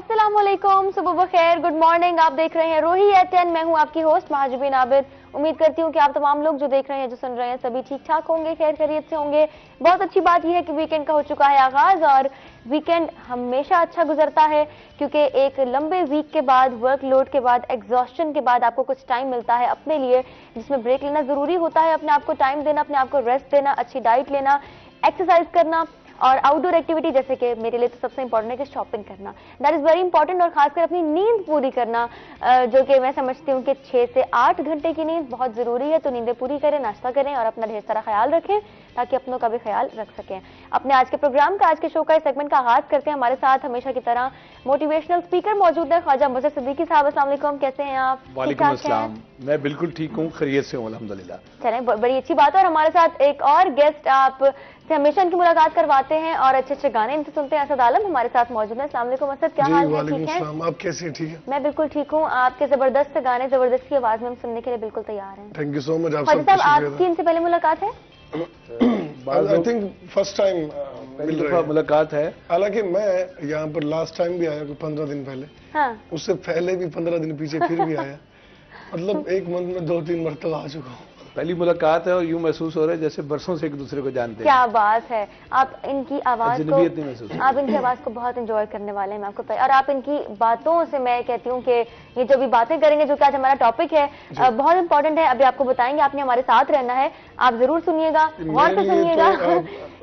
अस्सलाम वालेकुम, सुबह बखैर, गुड मॉर्निंग। आप देख रहे हैं रोही एट 10। मैं हूं आपकी होस्ट महाजुबीन आबिद। उम्मीद करती हूं कि आप तमाम लोग जो देख रहे हैं, जो सुन रहे हैं, सभी ठीक ठाक होंगे, खैर खैरियत से होंगे। बहुत अच्छी बात यह है कि वीकेंड का हो चुका है आगाज, और वीकेंड हमेशा अच्छा गुजरता है क्योंकि एक लंबे वीक के बाद, वर्कलोड के बाद, एग्जॉस्शन के बाद आपको कुछ टाइम मिलता है अपने लिए, जिसमें ब्रेक लेना जरूरी होता है, अपने आप को टाइम देना, अपने आप को रेस्ट देना, अच्छी डाइट लेना, एक्सरसाइज करना और आउटडोर एक्टिविटी, जैसे कि मेरे लिए तो सबसे इंपॉर्टेंट है कि शॉपिंग करना, दैट इज वेरी इंपॉर्टेंट। और खासकर अपनी नींद पूरी करना, जो कि मैं समझती हूँ कि 6 से 8 घंटे की नींद बहुत जरूरी है। तो नींदें पूरी करें, नाश्ता करें और अपना ढेर सारा ख्याल रखें ताकि अपनों का भी ख्याल रख सकें। अपने आज के प्रोग्राम का, आज के शो का इस सेगमेंट का आगाज करते हैं। हमारे साथ हमेशा की तरह मोटिवेशनल स्पीकर मौजूद है, ख्वाजा मुज़फ़्फ़र सिद्दीकी साहब। अस्सलाम वालेकुम, कैसे हैं आप? वालेकुम अस्सलाम। मैं बिल्कुल ठीक हूँ, खैरियत से हूँ अल्हम्दुलिल्लाह। चलें, बड़ी अच्छी बात है। और हमारे साथ एक और गेस्ट आप से हमेशा इनकी मुलाकात करवाते हैं और अच्छे अच्छे गाने इनसे सुनते हैं। असद आलम हमारे साथ मौजूद है। अस्सलाम वालेकुम असद, क्या हाल है? ठीक है, आप कैसे हैं? ठीक है, मैं बिल्कुल ठीक हूँ। आपके जबरदस्त गाने, जबरदस्त की आवाज में हम सुनने के लिए बिल्कुल तैयार हैं। Thank you so much. Khwaja साहब, आपकी इनसे पहले मुलाकात है? आई थिंक फर्स्ट टाइम मिल रहा है, मुलाकात है। हालांकि मैं यहाँ पर लास्ट टाइम भी आया 15 दिन पहले, हाँ, उससे पहले भी 15 दिन पीछे फिर भी आया। मतलब एक मंथ में 2-3 मरतबा आ चुका हूँ। पहली मुलाकात है और यूं महसूस हो रहा है जैसे बरसों से एक दूसरे को जानते हैं। क्या बात है। आप इनकी आवाज को, अजनबियत नहीं महसूस, आप इनकी आवाज को बहुत एंजॉय करने वाले हैं, मैं आपको और आप इनकी बातों से मैं कहती हूँ कि ये जो भी बातें करेंगे, जो कि आज हमारा टॉपिक है, बहुत इंपॉर्टेंट है। अभी आपको बताएंगे, आपने हमारे साथ रहना है, आप जरूर सुनिएगा, गौर से सुनिएगा।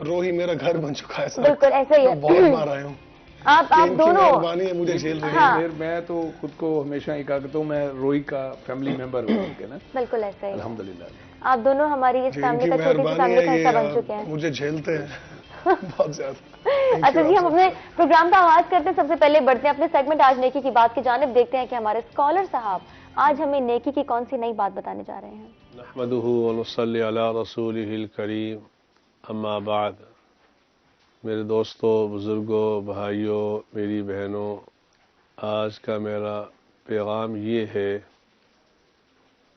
रोही मेरा घर बन चुका है, बिल्कुल ऐसा ही है। बहुत मार आया हूँ, आप दोनों मेहरबानी है, मुझे झेल रही है। हाँ। फिर मैं तो खुद को हमेशा ही कहता हूँ मैं रोही का फैमिली मेंबर हूँ ना। बिल्कुल ऐसा ही, अल्हम्दुलिल्लाह। आप दोनों हमारी इस फैमिली का, छोटी सी फैमिली का हिस्सा बन चुके हैं। मुझे झेलते हैं बहुत ज्यादा। अच्छा जी, हम अपने प्रोग्राम का आगाज करते हैं। सबसे पहले बढ़ते हैं अपने सेगमेंट आज नेकी की बात की जानिब। देखते हैं कि हमारे स्कॉलर साहब आज हमें नेकी की कौन सी नई बात बताने जा रहे हैं। नहमदुहु व नुसल्ली अला रसूलिहिल करीम, अम्मा बाद। मेरे दोस्तों, बुजुर्गों, भाइयों, मेरी बहनों, आज का मेरा पैगाम ये है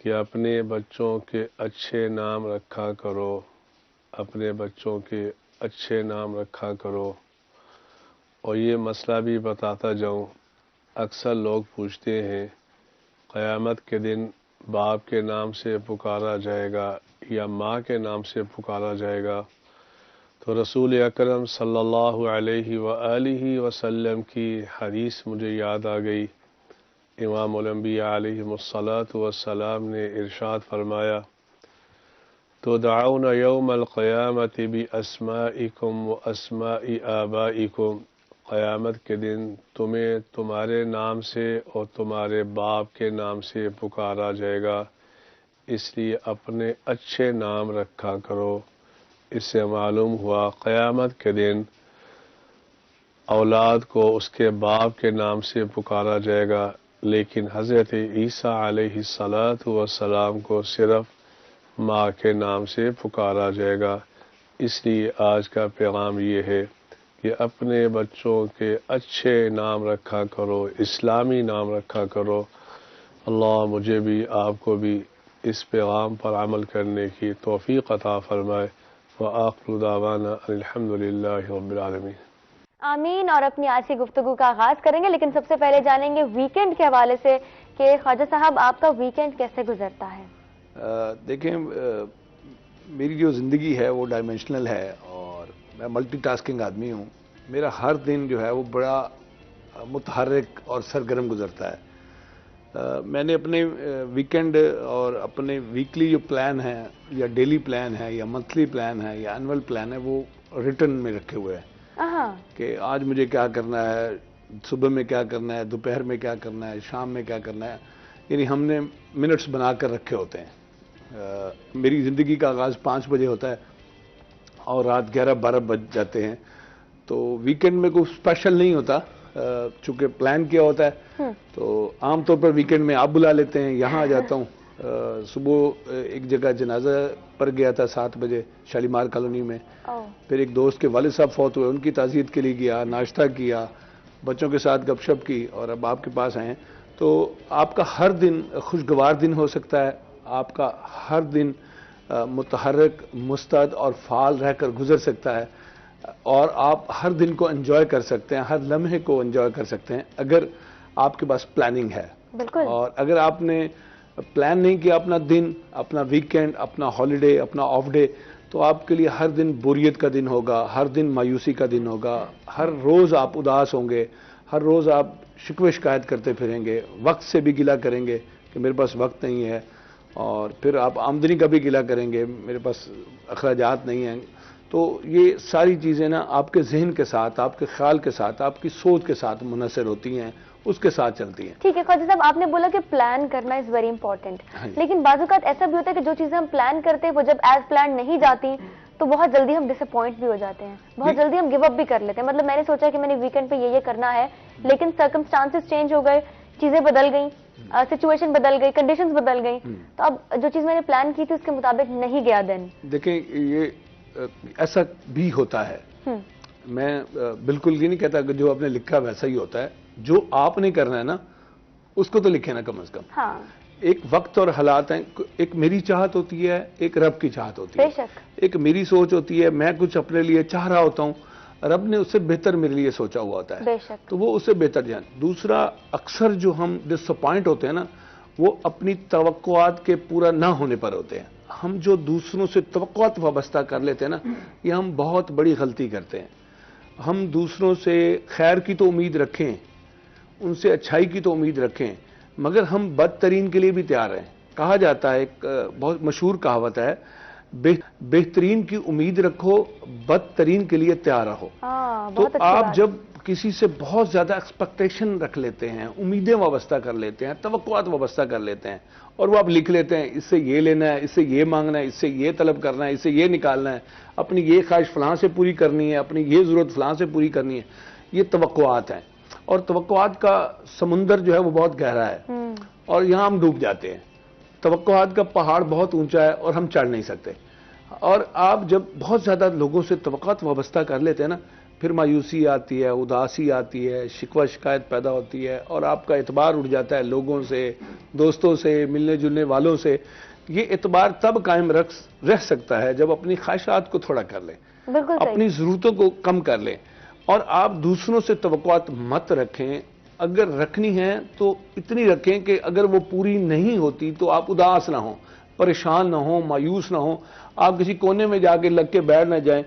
कि अपने बच्चों के अच्छे नाम रखा करो, अपने बच्चों के अच्छे नाम रखा करो। और ये मसला भी बताता जाऊं, अक्सर लोग पूछते हैं क़यामत के दिन बाप के नाम से पुकारा जाएगा या माँ के नाम से पुकारा जाएगा। तो रसूल अकरम सल्लल्लाहु अलैहि व आलिहि वसल्लम की हदीस मुझे याद आ गई। इमामुल अंबिया अलैहिमुस्सलातु वस्सलाम ने इरशाद फरमाया, तुदअउना यौमल क़यामति बि अस्माइकुम व अस्माइ आबाइकुम। क़यामत के दिन तुम्हें तुम्हारे नाम से और तुम्हारे बाप के नाम से पुकारा जाएगा, इसलिए अपने अच्छे नाम रखा करो। इससे मालूम हुआ क़यामत के दिन औलाद को उसके बाप के नाम से पुकारा जाएगा, लेकिन हज़रत ईसा अलैहिस्सलातु वस्सलाम को सिर्फ माँ के नाम से पुकारा जाएगा। इसलिए आज का पैगाम ये है कि अपने बच्चों के अच्छे नाम रखा करो, इस्लामी नाम रखा करो। अल्लाह मुझे भी आपको भी इस पैगाम पर अमल करने की तौफीक अता फरमाए। व आखिरु दावाना अल्हम्दुलिल्लाहि रब्बिल आलमीन। आमीन। और अपनी आज की गुफ्तगू का आगाज करेंगे, लेकिन सबसे पहले जानेंगे वीकेंड के हवाले से कि ख्वाजा साहब आपका वीकेंड कैसे गुजरता है? देखें, मेरी जो ज़िंदगी है वो डायमेंशनल है और मैं मल्टीटास्किंग आदमी हूँ। मेरा हर दिन जो है वो बड़ा मुतहर्रिक और सरगर्म गुजरता है। मैंने अपने वीकेंड और अपने वीकली जो प्लान है या डेली प्लान है या मंथली प्लान है या एनुअल प्लान है वो रिटर्न में रखे हुए हैं कि आज मुझे क्या करना है, सुबह में क्या करना है, दोपहर में क्या करना है, शाम में क्या करना है। यानी हमने मिनट्स बना कर रखे होते हैं। मेरी ज़िंदगी का आगाज़ 5 बजे होता है और रात 11-12 बज जाते हैं। तो वीकेंड में कोई स्पेशल नहीं होता, चूँकि प्लान किया होता है। तो आमतौर पर वीकेंड में आप बुला लेते हैं, यहाँ आ जाता हूँ। सुबह एक जगह जनाजा पर गया था 7 बजे शालीमार कॉलोनी में। फिर एक दोस्त के वालिद साहब फौत हुए, उनकी ताज़ियत के लिए गया, नाश्ता किया, बच्चों के साथ गपशप की और अब आपके पास आए हैं। तो आपका हर दिन खुशगवार दिन हो सकता है, आपका हर दिन मुतहर्रिक, मुस्तैद और फाल रहकर गुजर सकता है। और आप हर दिन को एंजॉय कर सकते हैं, हर लम्हे को एंजॉय कर सकते हैं अगर आपके पास प्लानिंग है। बिल्कुल। और अगर आपने प्लान नहीं किया अपना दिन, अपना वीकेंड, अपना हॉलिडे, अपना ऑफ डे, तो आपके लिए हर दिन बोरियत का दिन होगा, हर दिन मायूसी का दिन होगा, हर रोज आप उदास होंगे, हर रोज आप शिकवे शिकायत करते फिरेंगे, वक्त से भी गिला करेंगे कि मेरे पास वक्त नहीं है, और फिर आप आमदनी का भी गिला करेंगे, मेरे पास अखराजात नहीं हैं। तो ये सारी चीज़ें ना आपके जहन के साथ, आपके ख्याल के साथ, आपकी सोच के साथ मुनसर होती हैं, उसके साथ चलती हैं। ठीक है ख्वाजा साहब, आपने बोला कि प्लान करना इज वेरी इंपॉर्टेंट, लेकिन बाज़-औक़ात ऐसा भी होता है कि जो चीजें हम प्लान करते हैं वो जब एज प्लान नहीं जाती तो बहुत जल्दी हम डिसअपॉइंट भी हो जाते हैं, बहुत जल्दी हम गिव अप भी कर लेते हैं। मतलब मैंने सोचा कि मैंने वीकेंड पे ये करना है, लेकिन सर्कमस्टांसेस चेंज हो गए, चीजें बदल गई, सिचुएशन बदल गई, कंडीशंस बदल गई, तो अब जो चीज मैंने प्लान की थी उसके मुताबिक नहीं गया। दिन देखें, ये ऐसा भी होता है। मैं बिल्कुल ये नहीं कहता कि जो आपने लिखा वैसा ही होता है, जो आपने करना है ना उसको तो लिखे ना कम से कम। हाँ। एक वक्त और हालात हैं, एक मेरी चाहत होती है, एक रब की चाहत होती है। बेशक। एक मेरी सोच होती है, मैं कुछ अपने लिए चाह रहा होता हूं, रब ने उससे बेहतर मेरे लिए सोचा हुआ होता है, बेशक। तो वो उससे बेहतर जान। दूसरा, अक्सर जो हम डिसअपॉइंट होते हैं ना, वो अपनी तवक्कुआत के पूरा ना होने पर होते हैं। हम जो दूसरों से तवक्कुआत वाबस्ता कर लेते हैं ना, ये हम बहुत बड़ी गलती करते हैं। हम दूसरों से खैर की तो उम्मीद रखें, उनसे अच्छाई की तो उम्मीद रखें, मगर हम बदतरीन के लिए भी तैयार हैं। कहा जाता है, एक बहुत मशहूर कहावत है, बेहतरीन की उम्मीद रखो, बदतरीन के लिए तैयार रहो। तो आप जब किसी से बहुत ज्यादा एक्सपेक्टेशन रख लेते हैं, उम्मीदें वाबस्ता कर लेते हैं, तवक्कुआत वाबस्ता कर लेते हैं, और वो आप लिख लेते हैं, इससे ये लेना है, इससे ये मांगना है, इससे ये तलब करना है, इससे ये निकालना है, अपनी ये ख्वाहिश फलां से पूरी करनी है, अपनी ये जरूरत फलां से पूरी करनी है, ये तवक्कुआत हैं। और तवक्कुआत का समुंदर जो है वो बहुत गहरा है, और यहां हम डूब जाते हैं। तवक्कुआत का पहाड़ बहुत ऊंचा है और हम चढ़ नहीं सकते। और आप जब बहुत ज्यादा लोगों से तवक्कुआत वाबस्ता कर लेते हैं ना, फिर मायूसी आती है, उदासी आती है, शिकवा शिकायत पैदा होती है, और आपका एतबार उड़ जाता है लोगों से, दोस्तों से, मिलने जुलने वालों से। ये एतबार तब कायम रह सकता है जब अपनी ख्वाहिशात को थोड़ा कर लें, अपनी जरूरतों को कम कर लें, और आप दूसरों से तवक्कुआत मत रखें। अगर रखनी है तो इतनी रखें कि अगर वो पूरी नहीं होती तो आप उदास ना हो, परेशान ना हो, मायूस ना हो, आप किसी कोने में जाके लग के बैठ ना जाएं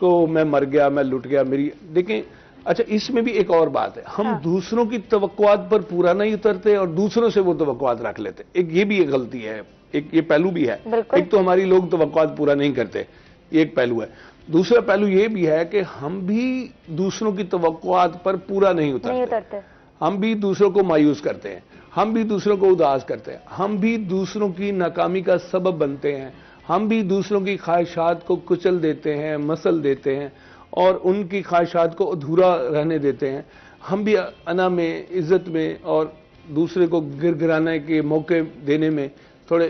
तो मैं मर गया, मैं लुट गया मेरी। देखें, अच्छा, इसमें भी एक और बात है, हम दूसरों की तवक्कुआत पर पूरा नहीं उतरते और दूसरों से वो तवक्कुआत रख लेते। ये भी एक गलती है, एक ये पहलू भी है। एक तो हमारी लोग तवक्कुआत पूरा नहीं करते, ये एक पहलू है। दूसरा पहलू ये भी है कि हम भी दूसरों की तवक्कुआत पर पूरा नहीं उतरते। हम भी दूसरों को मायूस करते हैं, हम भी दूसरों को उदास करते हैं, हम भी दूसरों की नाकामी का सबब बनते हैं, हम भी दूसरों की ख्वाहिशात को कुचल देते हैं, मसल देते हैं, और उनकी ख्वाहिशात को अधूरा रहने देते हैं। हम भी अना में, इज्जत में, और दूसरे को गिरगिराने के मौके देने में थोड़े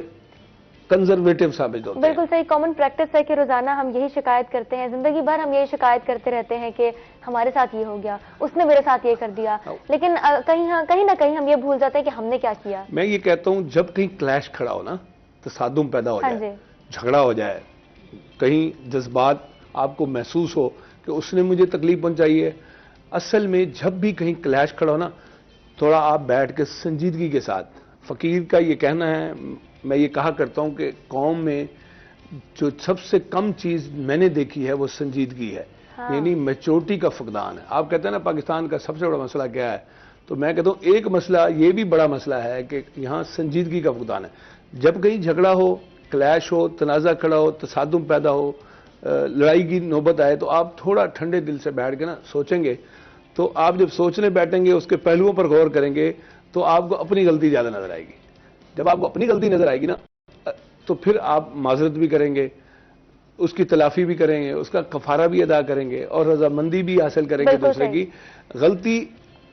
कंजर्वेटिव साबित होते हैं। बिल्कुल सही। कॉमन प्रैक्टिस है कि रोजाना हम यही शिकायत करते हैं, जिंदगी भर हम यही शिकायत करते रहते हैं कि हमारे साथ ये हो गया, उसने मेरे साथ ये कर दिया, लेकिन कहीं ना कहीं हम ये भूल जाते हैं कि हमने क्या किया। मैं ये कहता हूं, जब कहीं क्लैश खड़ा हो ना, तसादुम पैदा हो जाए, झगड़ा हो जाए, कहीं जज्बात आपको महसूस हो कि उसने मुझे तकलीफ पहुंचाई है, असल में जब भी कहीं क्लैश खड़ा हो ना, थोड़ा आप बैठ के संजीदगी के साथ, फकीर का ये कहना है, मैं ये कहा करता हूं कि कौम में जो सबसे कम चीज मैंने देखी है वो संजीदगी है। यानी मैच्योरिटी का फुकदान है। आप कहते हैं ना पाकिस्तान का सबसे बड़ा मसला क्या है, तो मैं कहता हूं एक मसला ये भी बड़ा मसला है कि यहां संजीदगी का फुकदान है। जब कहीं झगड़ा हो, क्लैश हो, तनाज़ा खड़ा हो, तसादुम पैदा हो, लड़ाई की नौबत आए, तो आप थोड़ा ठंडे दिल से बैठ के ना सोचेंगे, तो आप जब सोचने बैठेंगे, उसके पहलुओं पर गौर करेंगे, तो आपको अपनी गलती ज्यादा नजर आएगी। जब आपको अपनी गलती नजर आएगी ना, तो फिर आप माजरत भी करेंगे, उसकी तलाफी भी करेंगे, उसका कफारा भी अदा करेंगे, और रजामंदी भी हासिल करेंगे दूसरे की। गलती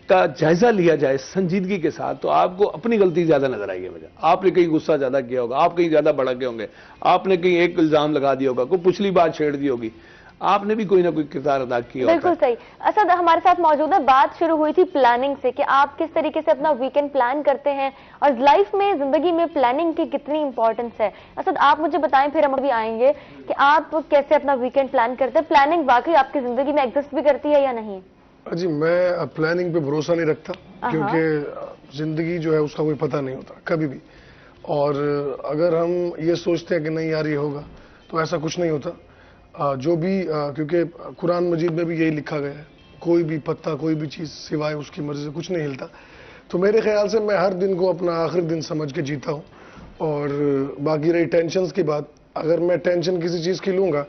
का जायजा लिया जाए संजीदगी के साथ, तो आपको अपनी गलती ज्यादा नजर आएगी। मुझे आपने कहीं गुस्सा ज्यादा किया होगा, आप कहीं ज्यादा भड़क गए होंगे, आपने कहीं एक इल्जाम लगा दिया होगा, कोई पिछली बात छेड़ दी होगी, आपने भी कोई ना कोई किरदार अदा किया होता बिल्कुल सही। असद हमारे साथ मौजूद है। बात शुरू हुई थी प्लानिंग से कि आप किस तरीके से अपना वीकेंड प्लान करते हैं और लाइफ में, जिंदगी में प्लानिंग की कितनी इंपॉर्टेंस है। असद आप मुझे बताएं, फिर हम अभी आएंगे कि आप कैसे अपना वीकेंड प्लान करते हैं। प्लानिंग वाकई आपकी जिंदगी में एग्जिस्ट भी करती है या नहीं? जी, मैं प्लानिंग पे भरोसा नहीं रखता, क्योंकि जिंदगी जो है उसका कोई पता नहीं होता कभी भी। और अगर हम ये सोचते हैं कि नहीं यार ये होगा, तो ऐसा कुछ नहीं होता। जो भी क्योंकि कुरान मजीद में भी यही लिखा गया है, कोई भी पत्ता, कोई भी चीज़ सिवाय उसकी मर्जी से कुछ नहीं हिलता। तो मेरे ख्याल से मैं हर दिन को अपना आखिरी दिन समझ के जीता हूँ। और बाकी रही टेंशन की बात, अगर मैं टेंशन किसी चीज़ की लूँगा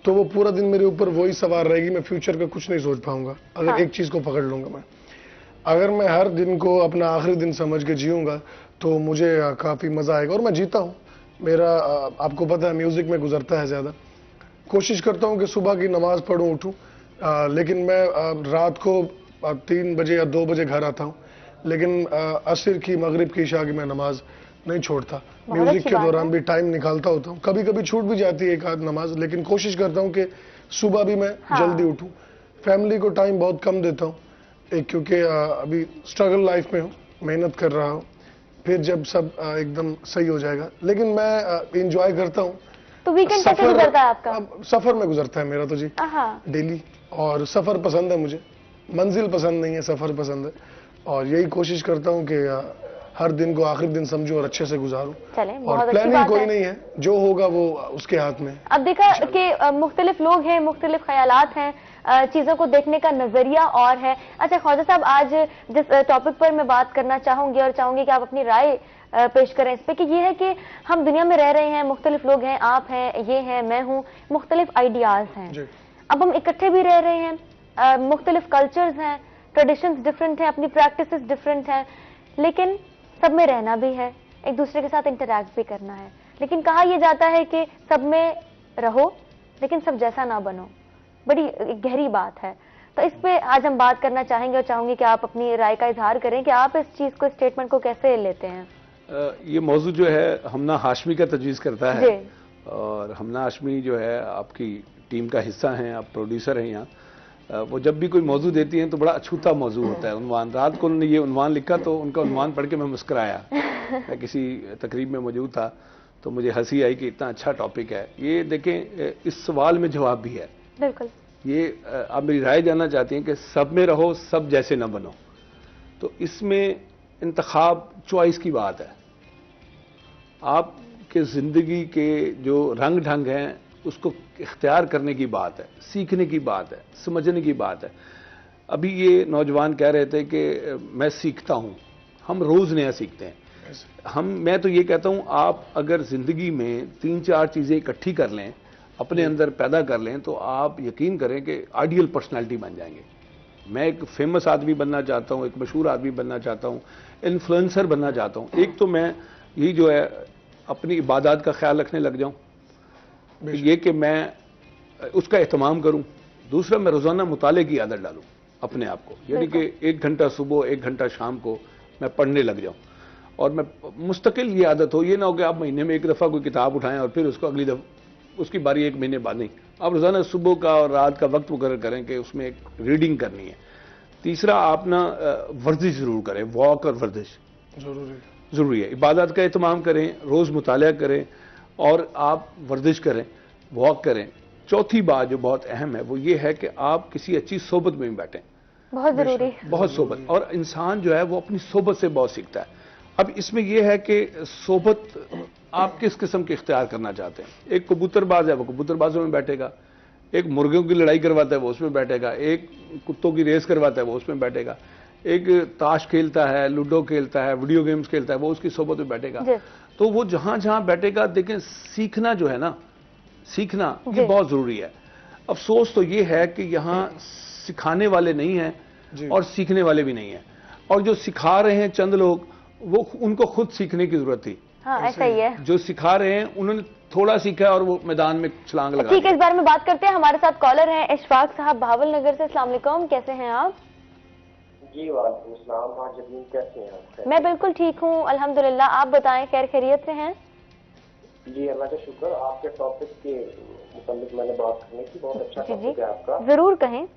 तो वो पूरा दिन मेरे ऊपर वही सवार रहेगी, मैं फ्यूचर का कुछ नहीं सोच पाऊंगा अगर एक चीज़ को पकड़ लूँगा मैं। अगर मैं हर दिन को अपना आखिरी दिन समझ के जीऊँगा तो मुझे काफ़ी मज़ा आएगा और मैं जीता हूँ। मेरा आपको पता है म्यूज़िक में गुजरता है ज़्यादा। कोशिश करता हूँ कि सुबह की नमाज़ पढ़ूँ, उठूँ, लेकिन मैं रात को 3 बजे या 2 बजे घर आता हूँ, लेकिन असर की, मगरिब की, इशा की मैं नमाज नहीं छोड़ता। म्यूजिक के दौरान भी टाइम निकालता होता हूँ, कभी कभी छूट भी जाती है एक आध नमाज, लेकिन कोशिश करता हूँ कि सुबह भी मैं जल्दी उठूँ। फैमिली को टाइम बहुत कम देता हूँ, एक क्योंकि अभी स्ट्रगल लाइफ में हूँ, मेहनत कर रहा हूँ, फिर जब सब एकदम सही हो जाएगा। लेकिन मैं इंजॉय करता हूँ। तो वीकेंड कैसे गुजरता है आपका? सफर में गुजरता है मेरा तो जी, डेली। और सफर पसंद है मुझे, मंजिल पसंद नहीं है, सफर पसंद है। और यही कोशिश करता हूँ कि हर दिन को आखिरी दिन समझूं और अच्छे से गुजारूं। और प्लानिंग कोई नहीं है, जो होगा वो उसके हाथ में। अब देखा कि मुख्तलिफ लोग हैं, मुख्तलिफ ख्यालात हैं, चीजों को देखने का नजरिया और है। अच्छा ख्वाजा साहब, आज जिस टॉपिक पर मैं बात करना चाहूंगी और चाहूंगी कि आप अपनी राय पेश करें इस पे, कि ये है कि हम दुनिया में रह रहे हैं, मुख्तलिफ लोग हैं, आप हैं, ये हैं, मैं हूँ, मुख्तलिफ आइडियाज हैं। अब हम इकट्ठे भी रह रहे हैं, मुख्तलिफ कल्चर्स हैं, ट्रेडिशंस डिफरेंट हैं, अपनी प्रैक्टिसेस डिफरेंट हैं, लेकिन सब में रहना भी है, एक दूसरे के साथ इंटरैक्ट भी करना है। लेकिन कहा यह जाता है कि सब में रहो लेकिन सब जैसा ना बनो। बड़ी गहरी बात है। तो इस पे आज हम बात करना चाहेंगे और चाहूंगी कि आप अपनी राय का इजहार करें कि आप इस चीज को, स्टेटमेंट को कैसे लेते हैं। ये मौजू जो है हमना हाशमी का तजवीज़ करता है, और हमना हाशमी जो है आपकी टीम का हिस्सा हैं, आप प्रोड्यूसर हैं यहाँ। वो जब भी कोई मौजू देती हैं तो बड़ा अछूता मौजू होता है। उन्वान, रात को उन्होंने ये उन्वान लिखा तो उनका उन्वान पढ़ के मैं मुस्कुराया। मैं किसी तकरीब में मौजूद था तो मुझे हंसी आई कि इतना अच्छा टॉपिक है ये। देखें, इस सवाल में जवाब भी है। बिल्कुल। ये आप मेरी राय जानना चाहती हैं कि सब में रहो, सब जैसे न बनो। तो इसमें इंतखाब, चॉइस की बात है। आपके ज़िंदगी के जो रंग ढंग हैं उसको इख्तियार करने की बात है, सीखने की बात है, समझने की बात है। अभी ये नौजवान कह रहे थे कि मैं सीखता हूँ, हम रोज़ नया सीखते हैं। मैं तो ये कहता हूँ, आप अगर ज़िंदगी में 3-4 चीज़ें इकट्ठी कर लें, अपने अंदर पैदा कर लें, तो आप यकीन करें कि आइडियल पर्सनालिटी बन जाएंगे। मैं एक फेमस आदमी बनना चाहता हूँ, एक मशहूर आदमी बनना चाहता हूँ, इन्फ्लुएंसर बनना चाहता हूँ। एक तो मैं यही जो है अपनी इबादत का ख्याल रखने लग जाऊँ, ये कि मैं उसका एहतमाम करूं। दूसरा, मैं रोजाना मुताले की आदत डालूं अपने आप को, यानी कि 1 घंटा सुबह, 1 घंटा शाम को मैं पढ़ने लग जाऊं। और मैं मुस्तकिल ये आदत हो, ये ना हो कि आप महीने में 1 दफ़ा कोई किताब उठाएं और फिर उसको अगली दफ़ा उसकी बारी 1 महीने बाद नहीं। आप रोजाना सुबह का और रात का वक्त मुकर्रर करें कि उसमें एक रीडिंग करनी है। तीसरा, आप ना वर्जिश जरूर करें, वॉक और वर्जिश जरूरी है। इबादत का एहतमाम करें, रोज़ मुताला करें और आप वर्जिश करें, वॉक करें। चौथी बात जो बहुत अहम है वो ये है कि आप किसी अच्छी सोबत में बैठें, बहुत जरूरी, बहुत सोबत। और इंसान जो है वो अपनी सोबत से बहुत सीखता है। अब इसमें यह है कि सोबत आप किस किस्म के इख्तियार करना चाहते हैं। एक कबूतरबाज है, वो कबूतरबाजों में बैठेगा। एक मुर्गियों की लड़ाई करवाता है, वो उसमें बैठेगा। एक कुत्तों की रेस करवाता है, वो उसमें बैठेगा। एक ताश खेलता है, लूडो खेलता है, वीडियो गेम्स खेलता है, वो उसकी सोबत में बैठेगा। तो वो जहां जहां बैठेगा, देखें, सीखना जो है ना, सीखना ये बहुत जरूरी है। अफसोस तो ये है कि यहाँ सिखाने वाले नहीं हैं और सीखने वाले भी नहीं हैं। और जो सिखा रहे हैं चंद लोग, वो उनको खुद सीखने की जरूरत थी। हाँ, ऐसा ही है। जो सिखा रहे हैं उन्होंने थोड़ा सीखा और वो मैदान में छलांग लगा। ठीक है, इस बारे में बात करते हैं। हमारे साथ कॉलर हैं इशफाक साहब भावल नगर से। अस्सलाम वालेकुम, कैसे हैं आप? जी वालेकुम सलाम, कैसे हैं? मैं बिल्कुल ठीक हूँ अल्हम्दुलिल्लाह। आप बताएं, खैर खैरियत से हैं? जी अल्लाह का शुक्र। आपके टॉपिक के मुताबिक मैंने बात करनी थी, बहुत अच्छा जी टॉपिक है आपका, जरूर कहें।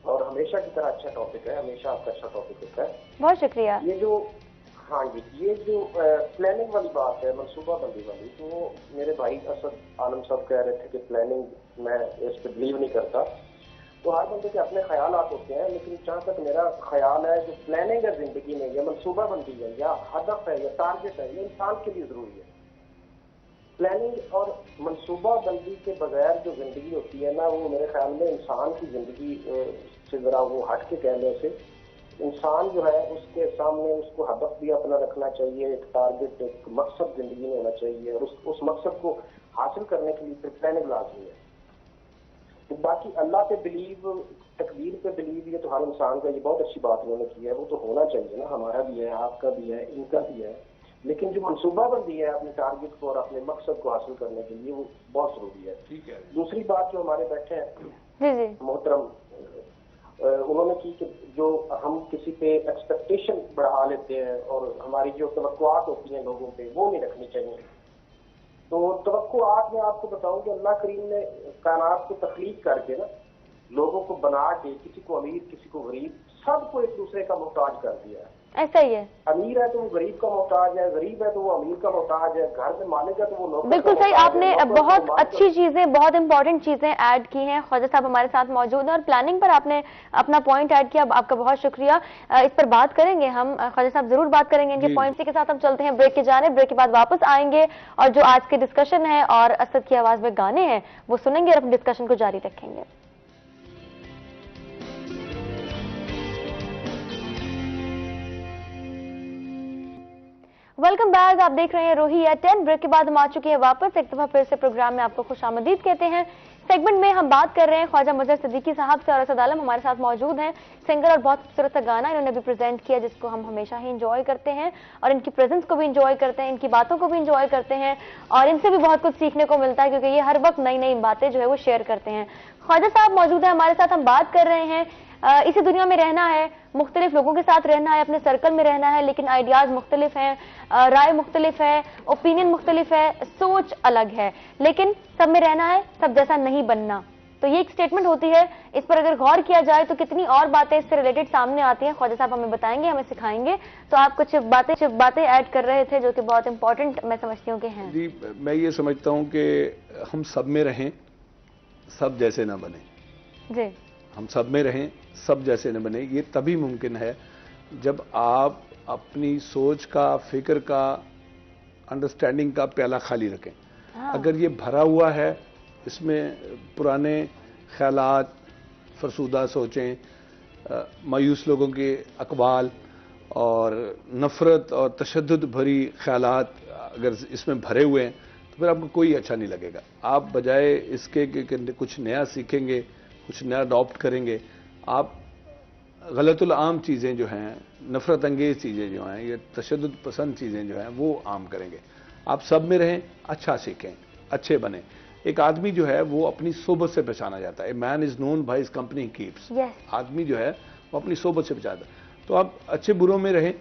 और हमेशा की तरह अच्छा टॉपिक है, हमेशा आपका अच्छा टॉपिक होता है। बहुत शुक्रिया। ये जो, हाँ जी, ये जो प्लानिंग वाली बात है, मनसूबाबंदी वाली, तो मेरे भाई असद आलम साहब कह रहे थे कि प्लानिंग, मैं इस पर बिलीव नहीं करता। तो हर बंदे के अपने ख्यालात होते हैं, लेकिन जहाँ तक मेरा ख्याल है, जो प्लानिंग है जिंदगी में, या मनसूबाबंदी है, या हदफ है, या टारगेट है, ये इंसान के लिए जरूरी है। प्लानिंग और मनसूबाबंदी के बगैर जो जिंदगी होती है ना, वो मेरे ख्याल में इंसान की जिंदगी से जरा वो हट के कह लें उसे, इंसान जो है उसके सामने उसको हदफ भी अपना रखना चाहिए, एक टारगेट, एक मकसद जिंदगी में होना चाहिए, और उस मकसद को हासिल करने के लिए फिर प्लानिंग लाजमी है। तो बाकी अल्लाह पे बिलीव, तकदीर पे बिलीव, ये तो हर इंसान का, ये बहुत अच्छी बात उन्होंने की है, वो तो होना चाहिए ना, हमारा भी है, आपका भी है, इनका भी है। लेकिन जो मनसूबाबंदी है अपने टारगेट को और अपने मकसद को हासिल करने के लिए, वो बहुत जरूरी है। ठीक है। दूसरी बात जो हमारे बैठे हैं जी मोहतरम, उन्होंने की कि जो हम किसी पे एक्सपेक्टेशन बढ़ा लेते हैं और हमारी जो तवक्कुआत होती हैं लोगों पे, वो नहीं रखनी चाहिए। तो तवक्कुआत में आपको बताऊं कि अल्लाह करीम ने कायनात को तख्लीक करके ना, लोगों को बना के, किसी को अमीर, किसी को गरीब, सबको एक दूसरे का मोहताज कर दिया है। ऐसा ही है। अमीर है तो वो गरीब का मोहताज है, गरीब है तो वो अमीर का मोहताज है, घर में मालिक है तो वो नौकर बिल्कुल का सही, मोहताज है, आपने नौकर तो बहुत मालिक अच्छी चीजें, बहुत इंपॉर्टेंट चीजें ऐड की हैं। ख्वाजा साहब हमारे साथ मौजूद हैं और प्लानिंग पर आपने अपना पॉइंट ऐड किया, आपका बहुत शुक्रिया। इस पर बात करेंगे हम, ख्वाजा साहब जरूर बात करेंगे इनके पॉइंट्स के साथ। हम चलते हैं ब्रेक की जानिब, ब्रेक के बाद वापस आएंगे और जो आज के डिस्कशन है और असद की आवाज में गाने हैं वो सुनेंगे और अपने डिस्कशन को जारी रखेंगे। वेलकम बैक, आप देख रहे हैं रोही एट 10। ब्रेक के बाद हम आ चुके हैं वापस, एक दफा फिर से प्रोग्राम में आपको खुशामदीद कहते हैं। सेगमेंट में हम बात कर रहे हैं ख्वाजा मजहर सिद्दीकी साहब से, और असद आलम हमारे साथ मौजूद हैं, सिंगर, और बहुत खूबसूरत सा गाना इन्होंने भी प्रेजेंट किया जिसको हम हमेशा ही इंजॉय करते हैं और इनकी प्रेजेंस को भी इंजॉय करते हैं, इनकी बातों को भी इंजॉय करते हैं और इनसे भी बहुत कुछ सीखने को मिलता है क्योंकि ये हर वक्त नई नई बातें जो है वो शेयर करते हैं। ख्वाजा साहब मौजूद है हमारे साथ, हम बात कर रहे हैं इसी दुनिया में रहना है, मुख्तलिफ लोगों के साथ रहना है, अपने सर्कल में रहना है, लेकिन आइडियाज मुख्तलिफ हैं, राय मुख्तलिफ है, ओपिनियन मुख्तलिफ है, सोच अलग है, लेकिन सब में रहना है, सब जैसा नहीं बनना। तो ये एक स्टेटमेंट होती है, इस पर अगर गौर किया जाए तो कितनी और बातें इससे रिलेटेड सामने आती हैं। ख्वाजा साहब हमें बताएंगे, हमें सिखाएंगे। तो आप कुछ बातें ऐड कर रहे थे जो कि बहुत इंपॉर्टेंट मैं समझती हूँ कि हैं। जी, मैं ये समझता हूँ कि हम सब में रहें, सब जैसे ना बने। जी, हम सब में रहें, सब जैसे न बने। ये तभी मुमकिन है जब आप अपनी सोच का, फिक्र का, अंडरस्टैंडिंग का प्याला खाली रखें। अगर ये भरा हुआ है, इसमें पुराने ख्यालात, फरसूदा सोचें, मायूस लोगों के अकवाल और नफरत और तशद्दुद भरी ख्यालात अगर इसमें भरे हुए हैं तो फिर आपको कोई अच्छा नहीं लगेगा। आप बजाय इसके कि कुछ नया सीखेंगे, कुछ नया अडॉप्ट करेंगे, आप गलतुल आम चीज़ें जो हैं, नफरत अंगेज चीज़ें जो हैं, ये तशद्दुद पसंद चीज़ें जो हैं वो आम करेंगे। आप सब में रहें, अच्छा सीखें, अच्छे बने। एक आदमी जो है वो अपनी सोबत से पहचाना जाता है। A man is known by his company keeps. आदमी जो है वो अपनी सोबत से पहचानता है। तो आप अच्छे बुरों में रहें,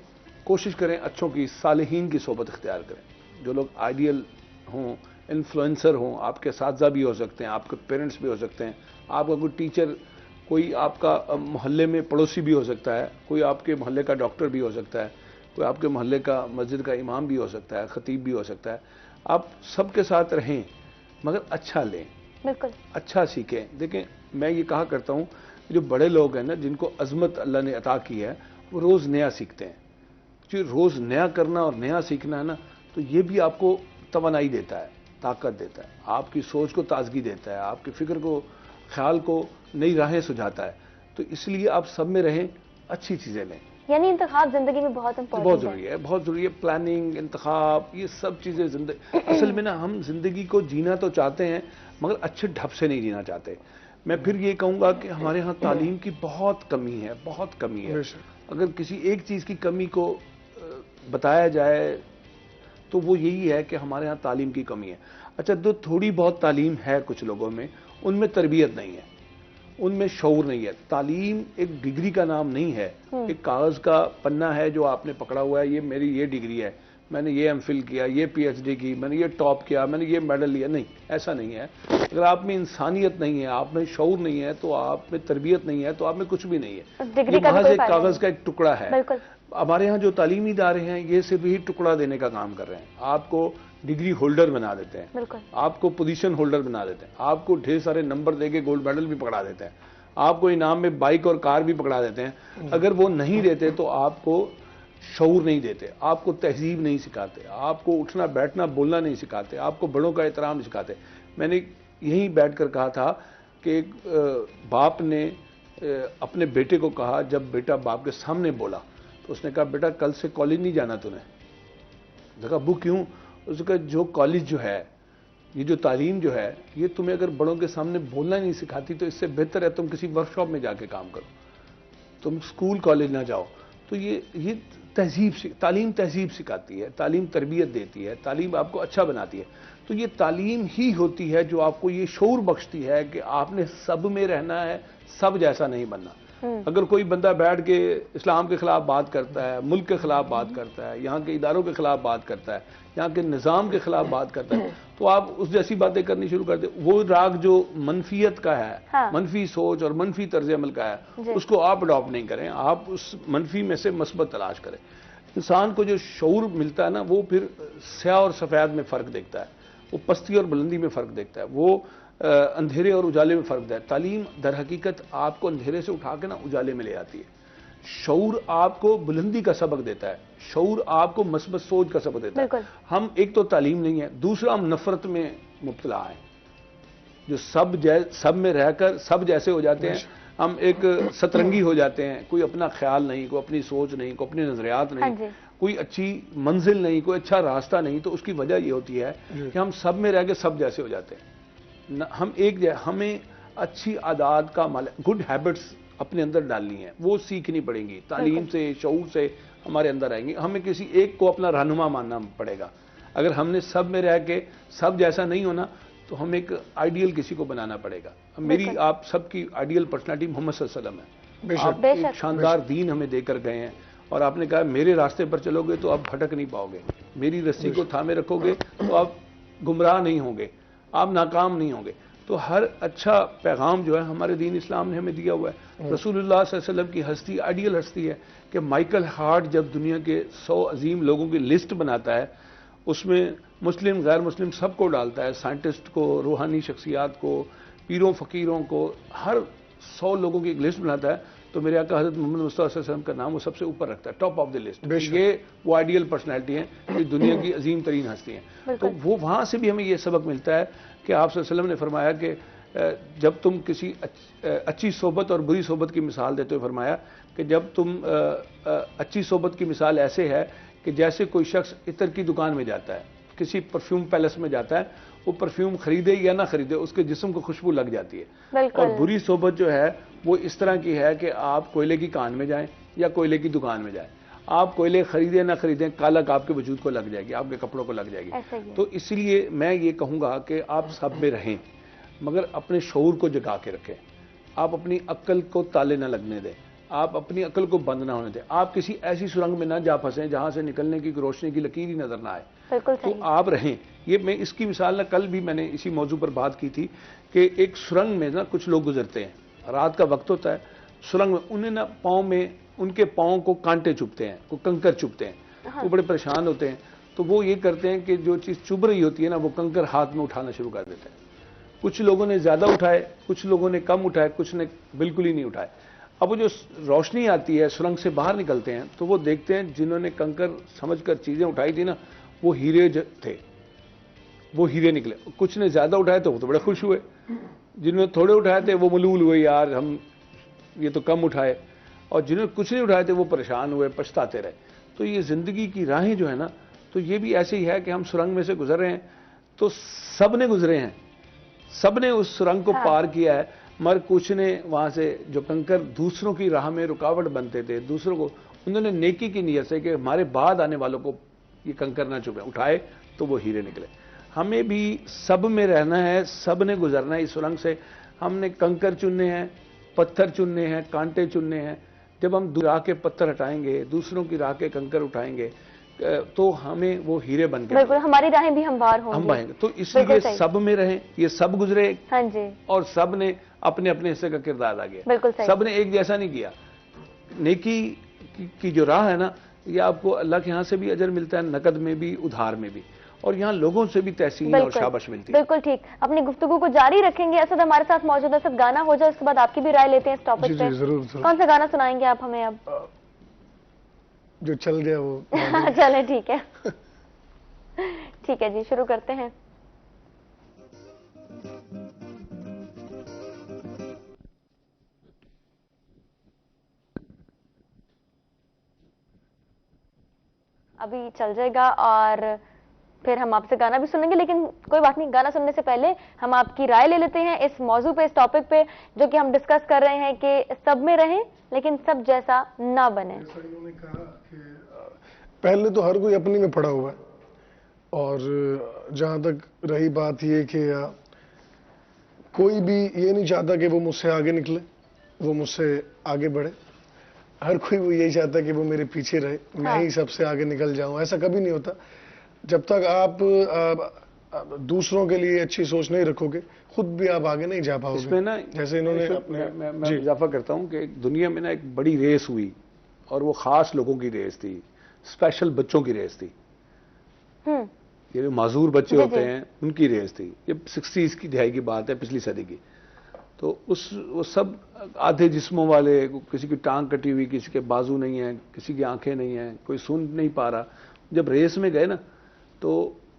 कोशिश करें अच्छों की, सालिहीन की सोबत इख्तियार करें। जो लोग आइडियल हों, इन्फ्लुएंसर हों, आपके साथी भी हो सकते हैं, आपके पेरेंट्स भी हो सकते हैं, आपका कोई टीचर, कोई आपका मोहल्ले में पड़ोसी भी हो सकता है, कोई आपके मोहल्ले का डॉक्टर भी हो सकता है, कोई आपके मोहल्ले का मस्जिद का इमाम भी हो सकता है, खतीब भी हो सकता है। आप सबके साथ रहें मगर अच्छा लें, बिल्कुल अच्छा सीखें। देखें, मैं ये कहा करता हूँ, जो बड़े लोग हैं ना, जिनको अजमत अल्लाह ने अता की है, वो रोज़ नया सीखते हैं। जो रोज़ नया करना और नया सीखना है ना, तो ये भी आपको तवानाई देता है, ताकत देता है, आपकी सोच को ताजगी देता है, आपके फिक्र को, ख्याल को नई राहें सुझाता है। तो इसलिए आप सब में रहें, अच्छी चीज़ें लें। यानी इंतखाब जिंदगी में बहुत इंपॉर्टेंट बहुत जरूरी है, बहुत जरूरी है। प्लानिंग, इंतखाब, ये सब चीज़ें जिंदगी, असल में ना हम जिंदगी को जीना तो चाहते हैं मगर अच्छे ढप से नहीं जीना चाहते। मैं फिर ये कहूँगा कि हमारे यहाँ तालीम की बहुत कमी है, बहुत कमी है। अगर किसी एक चीज़ की कमी को बताया जाए तो वो यही है कि हमारे यहाँ तालीम की कमी है। अच्छा, जो थोड़ी बहुत तालीम है कुछ लोगों में, उनमें तरबियत नहीं है, उनमें शऊर नहीं है। तालीम एक डिग्री का नाम नहीं है, एक कागज का पन्ना है जो आपने पकड़ा हुआ है, ये मेरी ये डिग्री है, मैंने ये एमफिल किया, ये पीएचडी की, मैंने ये टॉप किया, मैंने ये मेडल लिया। नहीं, ऐसा नहीं है। अगर आप में इंसानियत नहीं है, आप में शऊर नहीं है, तो आप में तरबियत नहीं है, तो आप में कुछ भी नहीं है। डिग्री ये का भी महज कोई एक फायदा कागज नहीं। का एक टुकड़ा है। बिल्कुल। हमारे यहाँ जो तालीमी इदारे हैं ये सिर्फ ही टुकड़ा देने का काम कर रहे हैं। आपको डिग्री होल्डर बना देते हैं, बिल्कुल। आपको पोजीशन होल्डर बना देते हैं, आपको ढेर सारे नंबर देके गोल्ड मेडल भी पकड़ा देते हैं, आपको इनाम में बाइक और कार भी पकड़ा देते हैं। अगर वो नहीं देते तो आपको शऊर नहीं देते, आपको तहजीब नहीं सिखाते, आपको उठना बैठना बोलना नहीं सिखाते, आपको बड़ों का एहतराम नहीं सिखाते। मैंने यहीं बैठकर कहा था कि एक बाप ने अपने बेटे को कहा, जब बेटा बाप के सामने बोला तो उसने कहा, बेटा कल से कॉलेज नहीं जाना तूने। देखा अब्बू क्यों? उसने कहा, जो कॉलेज जो है, ये जो तालीम जो है, ये तुम्हें अगर बड़ों के सामने बोलना नहीं सिखाती तो इससे बेहतर है तुम किसी वर्कशॉप में जाके काम करो, तुम स्कूल कॉलेज ना जाओ। तो ये तालीम तहजीब सिखाती है, तालीम तरबियत देती है, तालीम आपको अच्छा बनाती है। तो ये तालीम ही होती है जो आपको ये शऊर बख्शती है कि आपने सब में रहना है, सब जैसा नहीं बनना। अगर कोई बंदा बैठ के इस्लाम के खिलाफ बात करता है, मुल्क के खिलाफ बात करता है, यहाँ के इदारों के खिलाफ बात करता है, यहाँ के निज़ाम के खिलाफ बात करता है, तो आप उस जैसी बातें करनी शुरू कर दे। वो राग जो मनफियत का है, हाँ। मनफी सोच और मनफी तर्ज अमल का है, उसको आप अडॉप्ट नहीं करें, आप उस मनफी में से मस्बत तलाश करें। इंसान को जो शऊर मिलता है ना, वो फिर स्याह और सफ़ेद में फ़र्क देखता है, वो पस्ती और बुलंदी में फ़र्क देखता है, वो अंधेरे और उजाले में फ़र्क है। तालीम दर हकीकत आपको अंधेरे से उठा के ना उजाले में ले आती है। शऊर आपको बुलंदी का सबक देता है, शऊर आपको मस्बत सोच का सबक देता है। हम एक तो तालीम नहीं है, दूसरा हम नफरत में मुब्तला हैं, जो सब में रहकर सब जैसे हो जाते हैं। हम एक सतरंगी हो जाते हैं, कोई अपना ख्याल नहीं, कोई अपनी सोच नहीं, कोई अपनी नजरियात नहीं, कोई अच्छी मंजिल नहीं, कोई अच्छा रास्ता नहीं। तो उसकी वजह यह होती है कि हम सब में रह के सब जैसे हो जाते हैं। हमें अच्छी आदत का गुड हैबिट्स अपने अंदर डालनी है, वो सीखनी पड़ेंगी, तालीम से शऊर से हमारे अंदर आएंगी। हमें किसी एक को अपना रहनुमा मानना पड़ेगा। अगर हमने सब में रह के सब जैसा नहीं होना तो हमें एक आइडियल किसी को बनाना पड़ेगा। मेरी आप सबकी आइडियल पर्सनालिटी मोहम्मद सल्लल्लाहु अलैहि वसल्लम है। आप एक शानदार दीन हमें देकर गए हैं और आपने कहा मेरे रास्ते पर चलोगे तो आप भटक नहीं पाओगे, मेरी रस्सी को थामे रखोगे तो आप गुमराह नहीं होंगे, आप नाकाम नहीं होंगे। तो हर अच्छा पैगाम जो है हमारे दीन इस्लाम ने हमें दिया हुआ है। रसूलुल्लाह सल्लल्लाहु अलैहि वसल्लम की हस्ती आइडियल हस्ती है कि माइकल हार्ट जब दुनिया के 100 अजीम लोगों की लिस्ट बनाता है, उसमें मुस्लिम गैर मुस्लिम सबको डालता है, साइंटिस्ट को, रूहानी शख्सियात को, पीरों फ़कीरों को, हर 100 लोगों की एक लिस्ट बनाता है। तो मेरे आका हज़रत मोहम्मद मुस्तफ़ा सल्लल्लाहु अलैहि वसल्लम का नाम वो सबसे ऊपर रखता है, टॉप ऑफ द लिस्ट। ये वो आइडियल पर्सनैलिटी है, ये दुनिया की अजीम तरीन हस्ती हैं। तो वो वहाँ से भी हमें ये सबक मिलता है कि आप सल्लल्लाहु अलैहि वसल्लम ने फरमाया कि जब तुम किसी अच्छी सोबत और बुरी सोबत की मिसाल देते हुए फरमाया कि जब तुम अच्छी सोबत की मिसाल ऐसे है कि जैसे कोई शख्स इत्र की दुकान में जाता है, किसी परफ्यूम पैलेस में जाता है, वो परफ्यूम खरीदे या ना खरीदे उसके जिस्म को खुशबू लग जाती है। और बुरी सोबत जो है वो इस तरह की है कि आप कोयले की कान में जाएं या कोयले की दुकान में जाएं, आप कोयले खरीदें ना खरीदें, कालक आपके वजूद को लग जाएगी, आपके कपड़ों को लग जाएगी। तो इसलिए मैं ये कहूँगा कि आप सब में रहें, मगर अपने शऊर को जगा के रखें। आप अपनी अक्ल को ताले ना लगने दें, आप अपनी अक्ल को बंद ना होने दें। आप किसी ऐसी सुरंग में ना जा फंसें जहां से निकलने की रोशनी की लकीर ही नजर ना आए। तो आप रहें। ये मैं इसकी मिसाल ना कल भी मैंने इसी मौजू पर बात की थी कि एक सुरंग में ना कुछ लोग गुजरते हैं, रात का वक्त होता है, सुरंग में उन्हें ना पाँव में उनके पाँव को कांटे चुभते हैं, को कंकर चुभते हैं। वो बड़े परेशान होते हैं। तो वो ये करते हैं कि जो चीज़ चुभ रही होती है ना, वो कंकर हाथ में उठाना शुरू कर देते हैं। कुछ लोगों ने ज़्यादा उठाए, कुछ लोगों ने कम उठाए, कुछ ने बिल्कुल ही नहीं उठाए। अब वो जो रोशनी आती है, सुरंग से बाहर निकलते हैं तो वो देखते हैं जिन्होंने कंकर समझकर चीज़ें उठाई थी ना, वो हीरे थे, वो हीरे निकले। कुछ ने ज़्यादा उठाए तो वो तो बड़े खुश हुए, जिन्होंने थोड़े उठाए थे वो मलूल हुए, यार हम ये तो कम उठाए। और जिन्होंने कुछ नहीं उठाए थे वो परेशान हुए, पछताते रहे। तो ये ज़िंदगी की राहें जो है ना, तो ये भी ऐसे ही है कि हम सुरंग में से गुजर रहे हैं, तो सब ने गुजरे हैं, सब ने उस सुरंग को पार किया है, मगर कुछ ने वहाँ से जो कंकर दूसरों की राह में रुकावट बनते थे, दूसरों को उन्होंने नेकी की नीयत से कि हमारे बाद आने वालों को ये कंकर ना चुभे, उठाए तो वो हीरे निकले। हमें भी सब में रहना है, सब ने गुजरना है इस सुरंग से। हमने कंकर चुनने हैं, पत्थर चुनने हैं, कांटे चुनने हैं। जब हम राह के पत्थर हटाएंगे, दूसरों की राह के कंकर उठाएंगे, तो हमें वो हीरे बन के बिल्कुल, हमारी राहें भी हमवार होंगी। हम बहेंगे। तो बिल्कुल इसलिए सही। सब में रहें, ये सब गुजरे हाँ जी, और सब ने अपने अपने हिस्से का किरदार अदा किया। बिल्कुल सही। सब ने एक जैसा नहीं किया। नेकी की जो राह है ना, ये आपको अल्लाह के यहाँ से भी अजर मिलता है, नकद में भी, उधार में भी, और यहाँ लोगों से भी तहसीन और शाबाश मिलती है। बिल्कुल ठीक। अपनी गुफ्तगू को जारी रखेंगे। असद हमारे साथ मौजूद है, असद गाना हो जाए, उसके बाद आपकी भी राय लेते हैं इस टॉपिक जी पे। जी जरूर जरूर। कौन सा गाना सुनाएंगे आप हमें अब? जो चल गया वो चले, ठीक है। ठीक है जी, शुरू करते हैं। अभी चल जाएगा और फिर हम आपसे गाना भी सुनेंगे, लेकिन कोई बात नहीं, गाना सुनने से पहले हम आपकी राय ले लेते हैं इस मौजू पे, इस टॉपिक पे, जो कि हम डिस्कस कर रहे हैं कि सब में रहें लेकिन सब जैसा ना बने। इन्होंने कहा कि पहले तो हर कोई अपनी में पड़ा हुआ है, और जहां तक रही बात ये कि कोई भी ये नहीं चाहता कि वो मुझसे आगे निकले, वो मुझसे आगे बढ़े। हर कोई वो यही चाहता है कि वो मेरे पीछे रहे, मैं ही सबसे आगे निकल जाऊं। ऐसा कभी नहीं होता। जब तक आप दूसरों के लिए अच्छी सोच नहीं रखोगे, खुद भी आप आगे नहीं जा पाओगे। इसमें ना, जैसे इन्होंने मैं इजाफा करता हूं कि दुनिया में ना एक बड़ी रेस हुई, और वो खास लोगों की रेस थी, स्पेशल बच्चों की रेस थी। ये जो माजूर बच्चे होते हैं उनकी रेस थी। ये 60s की दिहाई की बात है, पिछली सदी की। तो वो सब आधे जिस्मों वाले, किसी की टांग कटी हुई, किसी के बाजू नहीं है, किसी की आंखें नहीं है, कोई सुन नहीं पा रहा। जब रेस में गए ना, तो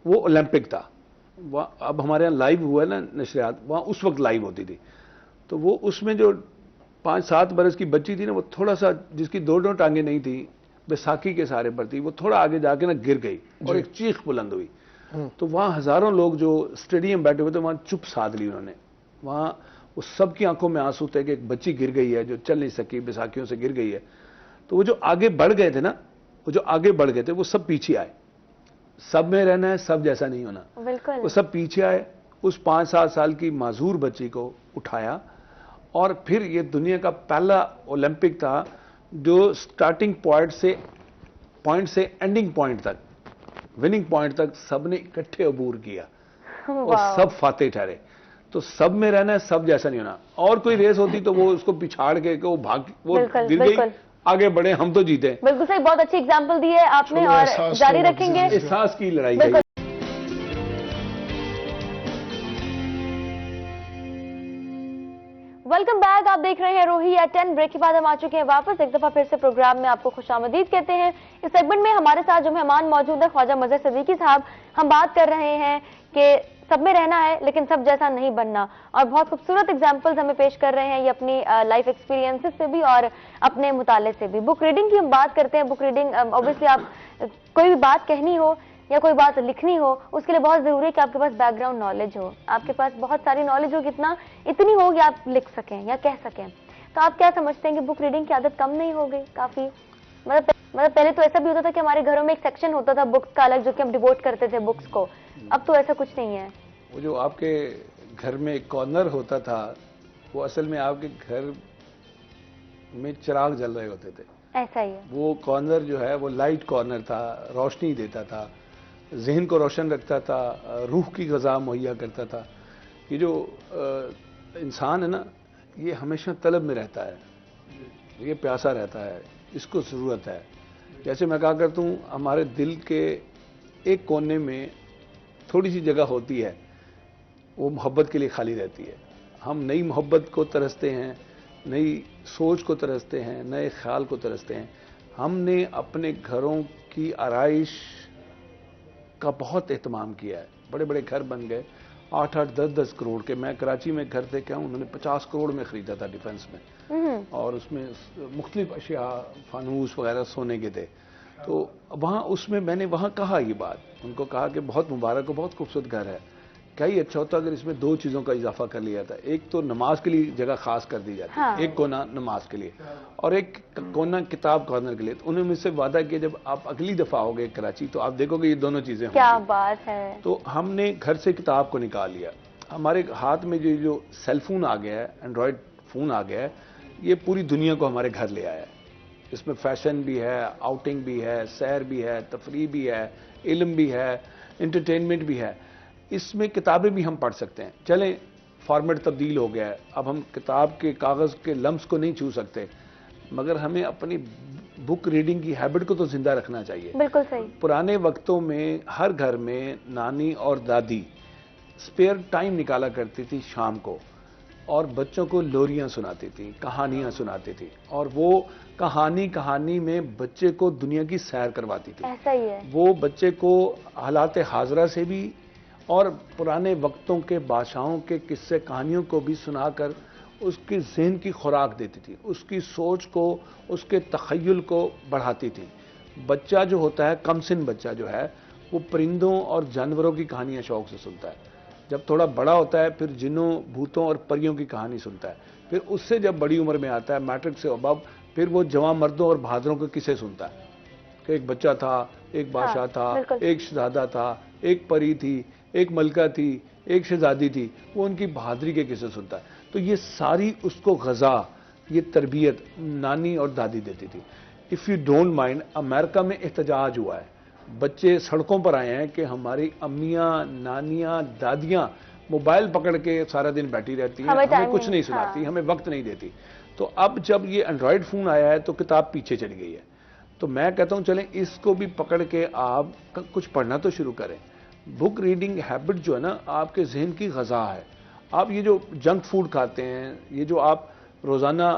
वो ओलंपिक था। वहाँ अब हमारे यहाँ लाइव हुआ है ना नशरियात, वहाँ उस वक्त लाइव होती थी। तो वो उसमें जो 5-7 बरस की बच्ची थी ना, वो थोड़ा सा, जिसकी दो टांगे नहीं थी, बैसाखी के सहारे पर थी, वो थोड़ा आगे जाके ना गिर गई और एक चीख बुलंद हुई। तो वहाँ हजारों लोग जो स्टेडियम बैठे हुए थे, वहाँ चुप साध ली उन्होंने। वहाँ वो सबकी आंखों में आंसू थे कि एक बच्ची गिर गई है जो चल नहीं सकी, बैसाखियों से गिर गई है। तो वो जो आगे बढ़ गए थे ना, वो जो आगे बढ़ गए थे, वो सब पीछे आए। सब में रहना है, सब जैसा नहीं होना। बिल्कुल। वो सब पीछे आए, उस 5-7 साल की माजूर बच्ची को उठाया, और फिर ये दुनिया का पहला ओलंपिक था जो स्टार्टिंग पॉइंट से एंडिंग पॉइंट तक, विनिंग पॉइंट तक सबने इकट्ठे अबूर किया और सब फातेह ठहरे। तो सब में रहना है, सब जैसा नहीं होना। और कोई रेस होती तो वो उसको पिछाड़ के वो गिर गई, आगे बढ़े, हम तो जीते। बिल्कुल सही, बहुत अच्छी एग्जांपल दी है आपने, और जारी रखेंगे। एहसास की लड़ाई है। वेलकम बैक, आप देख रहे हैं रोही एट 10। ब्रेक के बाद हम आ चुके हैं वापस। एक दफा फिर से प्रोग्राम में आपको खुशामदीद कहते हैं। इस सेगमेंट में हमारे साथ जो मेहमान मौजूद है, ख्वाजा मजहर सिद्दीकी साहब, हम बात कर रहे हैं कि सब में रहना है लेकिन सब जैसा नहीं बनना, और बहुत खूबसूरत एग्जांपल्स हमें पेश कर रहे हैं ये अपनी लाइफ एक्सपीरियंसेस से भी और अपने मुताले से भी। बुक रीडिंग की हम बात करते हैं। बुक रीडिंग ऑब्वियसली, आप कोई भी बात कहनी हो या कोई बात लिखनी हो, उसके लिए बहुत जरूरी है कि आपके पास बैकग्राउंड नॉलेज हो, आपके पास बहुत सारी नॉलेज हो, इतनी हो कि आप लिख सकें या कह सकें। तो आप क्या समझते हैं कि बुक रीडिंग की आदत कम नहीं हो गई काफी? मतलब पहले तो ऐसा भी होता था कि हमारे घरों में एक सेक्शन होता था बुक्स का अलग, जो कि हम डिवोट करते थे बुक्स को। अब तो ऐसा कुछ नहीं है। वो जो आपके घर में एक कॉर्नर होता था, वो असल में आपके घर में चिराग जल रहे होते थे। ऐसा ही है। वो कॉर्नर जो है वो लाइट कॉर्नर था, रोशनी देता था, जहन को रोशन रखता था, रूह की ग़िज़ा मुहैया करता था। ये जो इंसान है ना, ये हमेशा तलब में रहता है, ये प्यासा रहता है, इसको ज़रूरत है। जैसे मैं कहा करता हूँ, हमारे दिल के एक कोने में थोड़ी सी जगह होती है, वो मोहब्बत के लिए खाली रहती है। हम नई मोहब्बत को तरसते हैं, नई सोच को तरसते हैं, नए ख्याल को तरसते हैं। हमने अपने घरों की आराइश का बहुत एहतमाम किया है। बड़े बड़े घर बन गए, 8-8, 10-10 करोड़ के। मैं कराची में घर थे, क्या उन्होंने 50 करोड़ में खरीदा था डिफेंस में, और उसमें मुख्तलिफ अशिया, फानूस वगैरह सोने के थे। तो वहाँ उसमें मैंने वहाँ कहा ये बात, उनको कहा कि बहुत मुबारक हो, बहुत खूबसूरत घर है, क्या ही अच्छा होता अगर इसमें 2 चीज़ों का इजाफा कर लिया था। एक तो नमाज के लिए जगह खास कर दी जाती है, एक कोना नमाज के लिए और एक कोना किताब कॉर्नर के लिए। तो उन्होंने मुझसे वादा किया, जब आप अगली दफ़ा आओगे कराची तो आप देखोगे ये दोनों चीज़ें होंगी। क्या बात है। तो हमने घर से किताब को निकाल लिया। हमारे हाथ में जो सेलफोन आ गया है, एंड्रॉयड फ़ोन आ गया है, ये पूरी दुनिया को हमारे घर ले आया है। इसमें फैशन भी है, आउटिंग भी है, सैर भी है, तफरीह भी है, इल्म भी है, इंटरटेनमेंट भी है। इसमें किताबें भी हम पढ़ सकते हैं। चलें, फॉर्मेट तब्दील हो गया है, अब हम किताब के कागज़ के लम्स को नहीं छू सकते, मगर हमें अपनी बुक रीडिंग की हैबिट को तो जिंदा रखना चाहिए। बिल्कुल सही। पुराने वक्तों में हर घर में नानी और दादी स्पेयर टाइम निकाला करती थी शाम को, और बच्चों को लोरियां सुनाती थी, कहानियां सुनाती थी, और वो कहानी में बच्चे को दुनिया की सैर करवाती थी। ऐसा ही है। वो बच्चे को हालात हाजरा से भी और पुराने वक्तों के बादशाहों के किस्से कहानियों को भी सुनाकर उसकी ज़हन की खुराक देती थी, उसकी सोच को, उसके तख़य्युल को बढ़ाती थी। बच्चा जो होता है, कमसिन बच्चा जो है, वो परिंदों और जानवरों की कहानियां शौक से सुनता है। जब थोड़ा बड़ा होता है फिर जिन्नों, भूतों और परियों की कहानी सुनता है। फिर उससे जब बड़ी उम्र में आता है, मैट्रिक से अबव, फिर वो जवां मर्दों और बहादुरों के किस्से सुनता है कि एक बच्चा था, एक बादशाह था, एक शहजादा था, एक परी थी, एक मलका थी, एक शहजादी थी, वो उनकी बहादुरी के किस्से सुनता है। तो ये सारी उसको गज़ा, ये तरबियत नानी और दादी देती थी। If you don't mind, America में एहतजाज हुआ है, बच्चे सड़कों पर आए हैं कि हमारी अम्मियाँ, नानियाँ, दादियाँ मोबाइल पकड़ के सारा दिन बैठी रहती हैं, हमें कुछ नहीं सुनाती, हमें वक्त नहीं देती। तो अब जब ये एंड्रॉयड फ़ोन आया है तो किताब पीछे चली गई है। तो मैं कहता हूँ चलें इसको भी पकड़ के आप कुछ पढ़ना तो शुरू करें। बुक रीडिंग हैबिट जो है ना, आपके जहन की गज़ा है। आप ये जो जंक फूड खाते हैं, ये जो आप रोज़ाना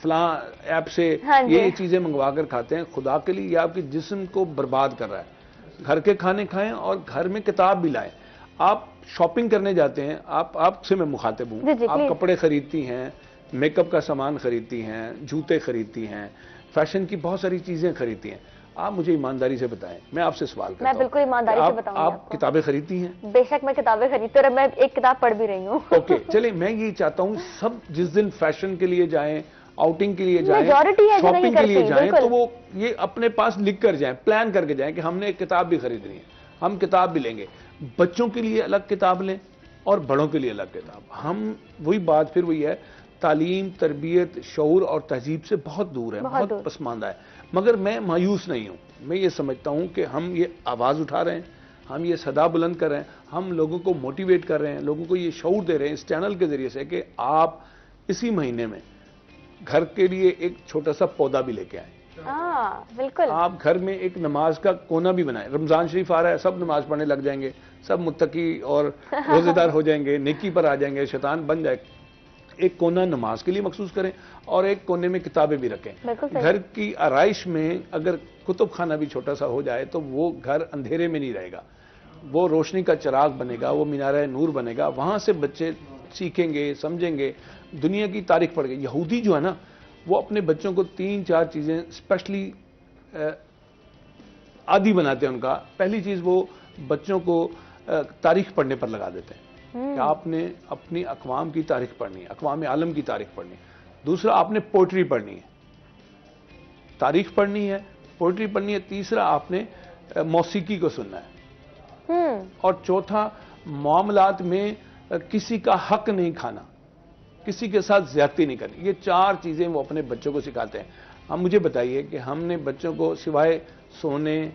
फलां ऐप से ये चीज़ें मंगवा कर खाते हैं, खुदा के लिए ये आपके जिस्म को बर्बाद कर रहा है। घर के खाने खाएं और घर में किताब भी लाएं। आप शॉपिंग करने जाते हैं, आपसे मैं मुखातिब हूँ, आप कपड़े खरीदती हैं, मेकअप का सामान खरीदती हैं, जूते खरीदती हैं, फैशन की बहुत सारी चीज़ें खरीदती हैं। आप मुझे ईमानदारी से बताएं, मैं आपसे सवाल करता हूं, मैं बिल्कुल ईमानदारी से बताऊंगी आप किताबें खरीदती हैं? बेशक मैं किताबें खरीदती हूं, और मैं एक किताब पढ़ भी रही हूँ। ओके, चलिए मैं ये चाहता हूँ सब जिस दिन फैशन के लिए जाएं, आउटिंग के लिए जाएं, शॉपिंग के लिए जाएं, तो वो ये अपने पास लिख कर जाएं, प्लान करके जाएं कि हमने एक किताब भी खरीदनी है, हम किताब भी लेंगे। बच्चों के लिए अलग किताब लें और बड़ों के लिए अलग किताब। हम वही बात फिर वही है, तालीम, तरबियत, शऊर और तहजीब से बहुत दूर है, बहुत पसमानदा है। मगर मैं मायूस नहीं हूँ, मैं ये समझता हूँ कि हम ये आवाज़ उठा रहे हैं, हम ये सदा बुलंद कर रहे हैं, हम लोगों को मोटिवेट कर रहे हैं, लोगों को ये शऊर दे रहे हैं इस चैनल के ज़रिए से कि आप इसी महीने में घर के लिए एक छोटा सा पौधा भी लेके आए। बिल्कुल। आप घर में एक नमाज का कोना भी बनाएं। रमज़ान शरीफ आ रहा है, सब नमाज पढ़ने लग जाएंगे, सब मुत्तकी और रोज़ेदार हो जाएंगे, नेकी पर आ जाएंगे, शैतान बन जाए। एक कोना नमाज के लिए मखसूस करें और एक कोने में किताबें भी रखें। घर की आराइश में अगर कुतुब खाना भी छोटा सा हो जाए तो वो घर अंधेरे में नहीं रहेगा, वो रोशनी का चिराग बनेगा, वो मीनार नूर बनेगा। वहां से बच्चे सीखेंगे, समझेंगे, दुनिया की तारीख पढ़ गए। यहूदी जो है ना, वो अपने बच्चों को 3-4 चीजें स्पेशली आदी बनाते हैं उनका। पहली चीज, वो बच्चों को तारीख पढ़ने पर लगा देते हैं कि आपने अपनी अक़वाम की तारीख पढ़नी है, अक़वाम आलम की तारीख पढ़नी है। दूसरा, आपने पोइट्री पढ़नी है, तारीख पढ़नी है, पोइट्री पढ़नी है। तीसरा, आपने मौसीकी को सुनना है। और चौथा, मामलात में किसी का हक नहीं खाना, किसी के साथ ज्यादती नहीं करनी। ये 4 चीजें वो अपने बच्चों को सिखाते हैं। हम मुझे बताइए कि हमने बच्चों को सिवाय सोने,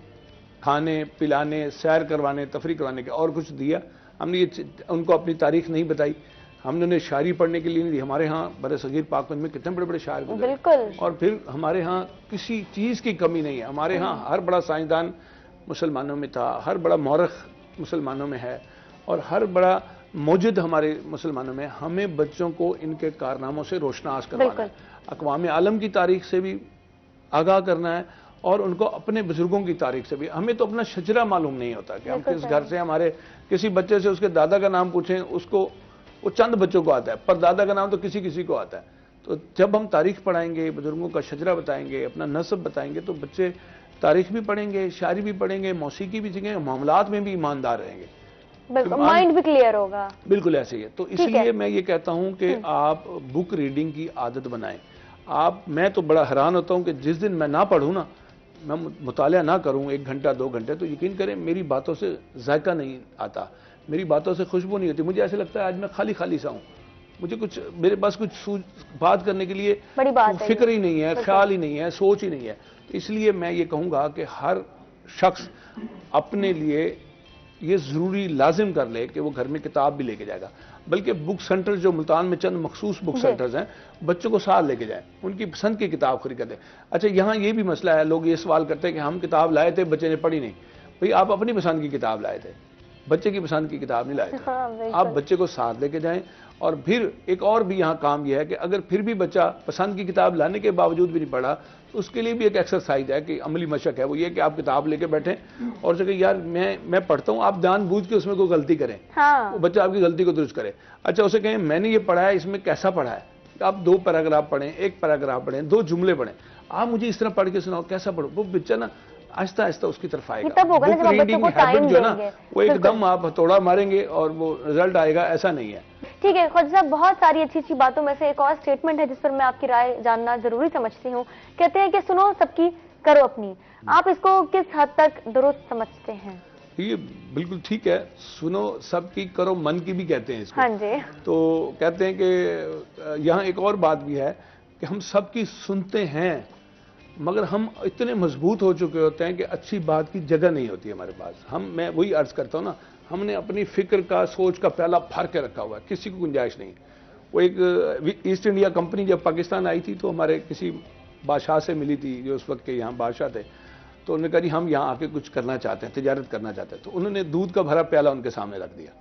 खाने, पिलाने, सैर करवाने, तफरीह करवाने के और कुछ दिया? हमने ये उनको अपनी तारीख नहीं बताई, हमने उन्हें शायरी पढ़ने के लिए नहीं दी। हमारे यहाँ बड़े सगीर पाकपंज में कितने बड़े बड़े शायर गुजरे, और फिर हमारे यहाँ किसी चीज़ की कमी नहीं है। हमारे यहाँ हर बड़ा साइंसदान मुसलमानों में था, हर बड़ा मौरख मुसलमानों में है, और हर बड़ा मौजूद हमारे मुसलमानों में। हमें बच्चों को इनके कारनामों से रोशनास करवाना है, अक़वाम आलम की तारीख से भी आगाह करना है, और उनको अपने बुजुर्गों की तारीख से भी। हमें तो अपना शजरा मालूम नहीं होता कि हम किस घर से, हमारे किसी बच्चे से उसके दादा का नाम पूछें, उसको वो चंद बच्चों को आता है, पर दादा का नाम तो किसी किसी को आता है। तो जब हम तारीख पढ़ाएंगे, बुजुर्गों का शजरा बताएंगे, अपना नस्ब बताएंगे, तो बच्चे तारीख भी पढ़ेंगे, शायरी भी पढ़ेंगे, मौसीकी भी सीखेंगे, मामलात में भी ईमानदार रहेंगे, माइंड भी क्लियर होगा। बिल्कुल ऐसे ही है। तो इसलिए मैं ये कहता हूं कि आप बुक रीडिंग की आदत बनाएं। मैं तो बड़ा हैरान होता हूं कि जिस दिन मैं ना पढ़ूं ना, मैं मुतालिया ना करूं 1 घंटा 2 घंटे, तो यकीन करें मेरी बातों से जायका नहीं आता, मेरी बातों से खुशबू नहीं होती। मुझे ऐसे लगता है आज मैं खाली खाली सा हूं, मुझे कुछ, मेरे पास कुछ बात करने के लिए बड़ी बात है, फिक्र ही नहीं है, ख्याल ही नहीं है, सोच ही नहीं है। तो इसलिए मैं ये कहूंगा कि हर शख्स अपने लिए ये जरूरी लाजिम कर ले कि वो घर में किताब भी लेके जाएगा। बल्कि बुक सेंटर जो मुल्तान में चंद मखसूस बुक सेंटर्स हैं, बच्चों को साथ लेके जाएं, उनकी पसंद की किताब खरीद दें। अच्छा, यहाँ ये भी मसला है, लोग ये सवाल करते हैं कि हम किताब लाए थे, बच्चे ने पढ़ी नहीं। भाई, आप अपनी पसंद की किताब लाए थे, बच्चे की पसंद की किताब नहीं लाए थे। हाँ, आप बच्चे को साथ लेके जाएं। और फिर एक और भी यहाँ काम यह है कि अगर फिर भी बच्चा पसंद की किताब लाने के बावजूद भी नहीं पढ़ा, तो उसके लिए भी एक एक्सरसाइज है कि अमली मशक है, वो ये कि आप किताब लेके बैठें और जगह यार मैं पढ़ता हूँ, आप जानबूझ के उसमें कोई गलती करें। हाँ। वो बच्चा आपकी गलती को दुरुस्त करे। अच्छा, उसे कहें मैंने ये पढ़ा है, इसमें कैसा पढ़ा है, आप 2 पैराग्राफ पढ़ें, 1 पैराग्राफ पढ़ें, 2 जुमले पढ़ें, आप मुझे इस तरह पढ़ के सुनाओ कैसा पढ़ो। वो बच्चा ना आहिस्ता आहिस्ता उसकी तरफ आएगा। तब होगा ना जब आप बच्चों को टाइम जो ना देंगे। वो एकदम आप हथौड़ा मारेंगे और वो रिजल्ट आएगा, ऐसा नहीं है। ठीक है ख्वाजा साहब, बहुत सारी अच्छी अच्छी बातों में से एक और स्टेटमेंट है जिस पर मैं आपकी राय जानना जरूरी समझती हूँ। कहते हैं कि सुनो सबकी करो अपनी। आप इसको किस हद तक दुरुस्त समझते हैं? ये बिल्कुल ठीक है, सुनो सबकी करो मन की भी कहते हैं इसको। हाँ जी। तो कहते हैं कि यहाँ एक और बात भी है कि हम सबकी सुनते हैं, मगर हम इतने मजबूत हो चुके होते हैं कि अच्छी बात की जगह नहीं होती हमारे पास। मैं वही अर्ज करता हूँ ना, हमने अपनी फिक्र का, सोच का प्याला भर के रखा हुआ है, किसी को गुंजाइश नहीं। वो एक ईस्ट इंडिया कंपनी जब पाकिस्तान आई थी तो हमारे किसी बादशाह से मिली थी जो उस वक्त के यहाँ बादशाह थे। तो उन्होंने कहा जी हम यहाँ आके कुछ करना चाहते हैं, तिजारत करना चाहते हैं। तो उन्होंने दूध का भरा प्याला उनके सामने रख दिया,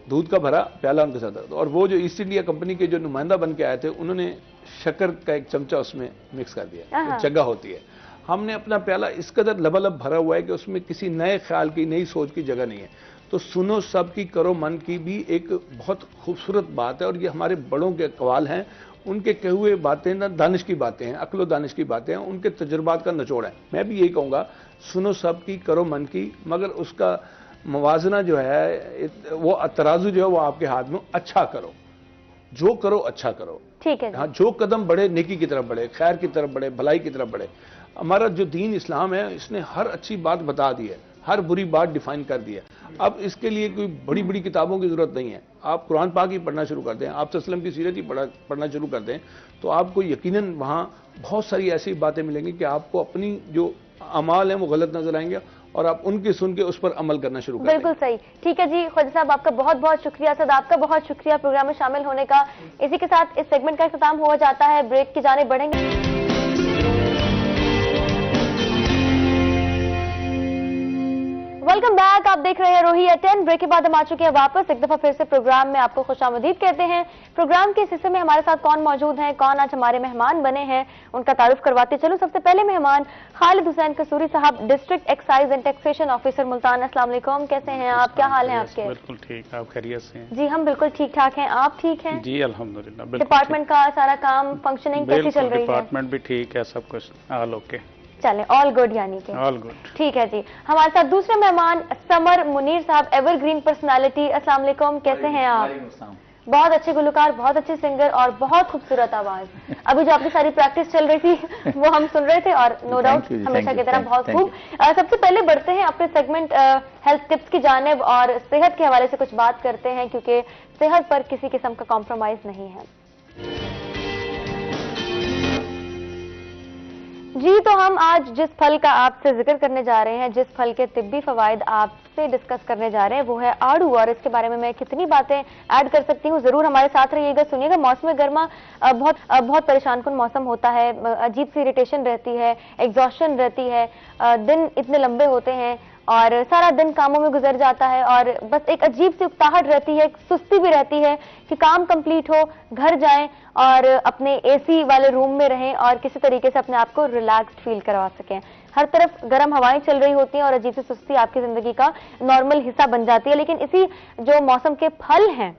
दूध का भरा प्याला उनके साथ रख दिया। और वो जो ईस्ट इंडिया कंपनी के जो नुमाइंदा बन के आए थे, उन्होंने शक्कर का एक चमचा उसमें मिक्स कर दिया, जगह होती है। हमने अपना प्याला इस कदर लबालब भरा हुआ है कि उसमें किसी नए ख्याल की, नई सोच की जगह नहीं है। तो सुनो सबकी करो मन की भी एक बहुत खूबसूरत बात है, और ये हमारे बड़ों के अक़वाल हैं, उनके कहे हुए बातें ना दानिश की बातें हैं, अक्ल व दानिश की बातें हैं, उनके तजुर्बात का निचोड़ है। मैं भी यही कहूँगा, सुनो सबकी करो मन की, मगर उसका मवाजना जो है, वो तराजू जो है वो आपके हाथ में। अच्छा करो, जो करो अच्छा करो। ठीक है। हाँ, जो कदम बढ़े नेकी की तरफ बढ़े, खैर की तरफ बढ़े, भलाई की तरफ बढ़े। हमारा जो दीन इस्लाम है, इसने हर अच्छी बात बता दी है, हर बुरी बात डिफाइन कर दी है। अब इसके लिए कोई बड़ी बड़ी किताबों की जरूरत नहीं है। आप कुरान पाक ही पढ़ना शुरू कर दें, आप सल्लल्लाहु अलैहि वसल्लम की सीरत ही पढ़ना शुरू कर दें, तो आपको यकीनन वहाँ बहुत सारी ऐसी बातें मिलेंगी कि आपको अपनी जो अमाल हैं वो गलत नजर आएंगे, और आप उनकी सुन के उस पर अमल करना शुरू करें। बिल्कुल सही। ठीक है जी ख्वाजा साहब, आपका बहुत बहुत शुक्रिया। सद आपका बहुत शुक्रिया प्रोग्राम में शामिल होने का। इसी के साथ इस सेगमेंट का इख्तिताम हो जाता है। ब्रेक की जाने बढ़ेंगे। वेलकम बैक, आप देख रहे हैं रोही एट 10। ब्रेक के बाद हम आ चुके हैं वापस। एक दफा फिर से प्रोग्राम में आपको खुशामदीद कहते हैं। प्रोग्राम के इस हिस्से में हमारे साथ कौन मौजूद हैं, कौन आज हमारे मेहमान बने हैं, उनका तारुफ करवाते चलो। सबसे पहले मेहमान खालिद हुसैन कसूरी साहब, district excise and taxation officer Multan. अस्सलाम वालेकुम, कैसे हैं आप, क्या हाल है आपके? बिल्कुल ठीक, आप खैरियत से हैं? जी हम बिल्कुल ठीक ठाक हैं, आप ठीक हैं? जी अल्हम्दुलिल्लाह। डिपार्टमेंट का सारा काम फंक्शनिंग कैसी चल रही है? डिपार्टमेंट भी ठीक है, सब कुछ ऑल ओके, चले ऑल गुड यानी कि ऑल गुड। ठीक है जी। हमारे साथ दूसरे मेहमान समर मुनीर साहब, एवरग्रीन पर्सनालिटी। अस्सलाम वालेकुम, कैसे हैं आप? बहुत अच्छे गुलकार, बहुत अच्छे सिंगर और बहुत खूबसूरत आवाज। अभी जो आपकी सारी प्रैक्टिस चल रही थी वो हम सुन रहे थे, और नो डाउट हमेशा की तरह बहुत खूब। सबसे पहले बढ़ते हैं अपने सेगमेंट हेल्थ टिप्स की जानिब और सेहत के हवाले से कुछ बात करते हैं, क्योंकि सेहत पर किसी किस्म का कॉम्प्रोमाइज नहीं है। जी तो हम आज जिस फल का आपसे जिक्र करने जा रहे हैं, जिस फल के तिब्बी फवायद आपसे डिस्कस करने जा रहे हैं, वो है आड़ू। और इसके बारे में मैं कितनी बातें ऐड कर सकती हूँ, जरूर हमारे साथ रहिएगा, सुनिएगा। मौसम गर्मा बहुत परेशान कुन मौसम होता है, अजीब सी इरिटेशन रहती है, एग्जॉस्शन रहती है, दिन इतने लंबे होते हैं और सारा दिन कामों में गुजर जाता है, और बस एक अजीब सी उकताहट रहती है, एक सुस्ती भी रहती है कि काम कंप्लीट हो, घर जाएं और अपने एसी वाले रूम में रहें और किसी तरीके से अपने आप को रिलैक्स्ड फील करवा सकें। हर तरफ गर्म हवाएं चल रही होती हैं और अजीब सी सुस्ती आपकी जिंदगी का नॉर्मल हिस्सा बन जाती है। लेकिन इसी जो मौसम के फल हैं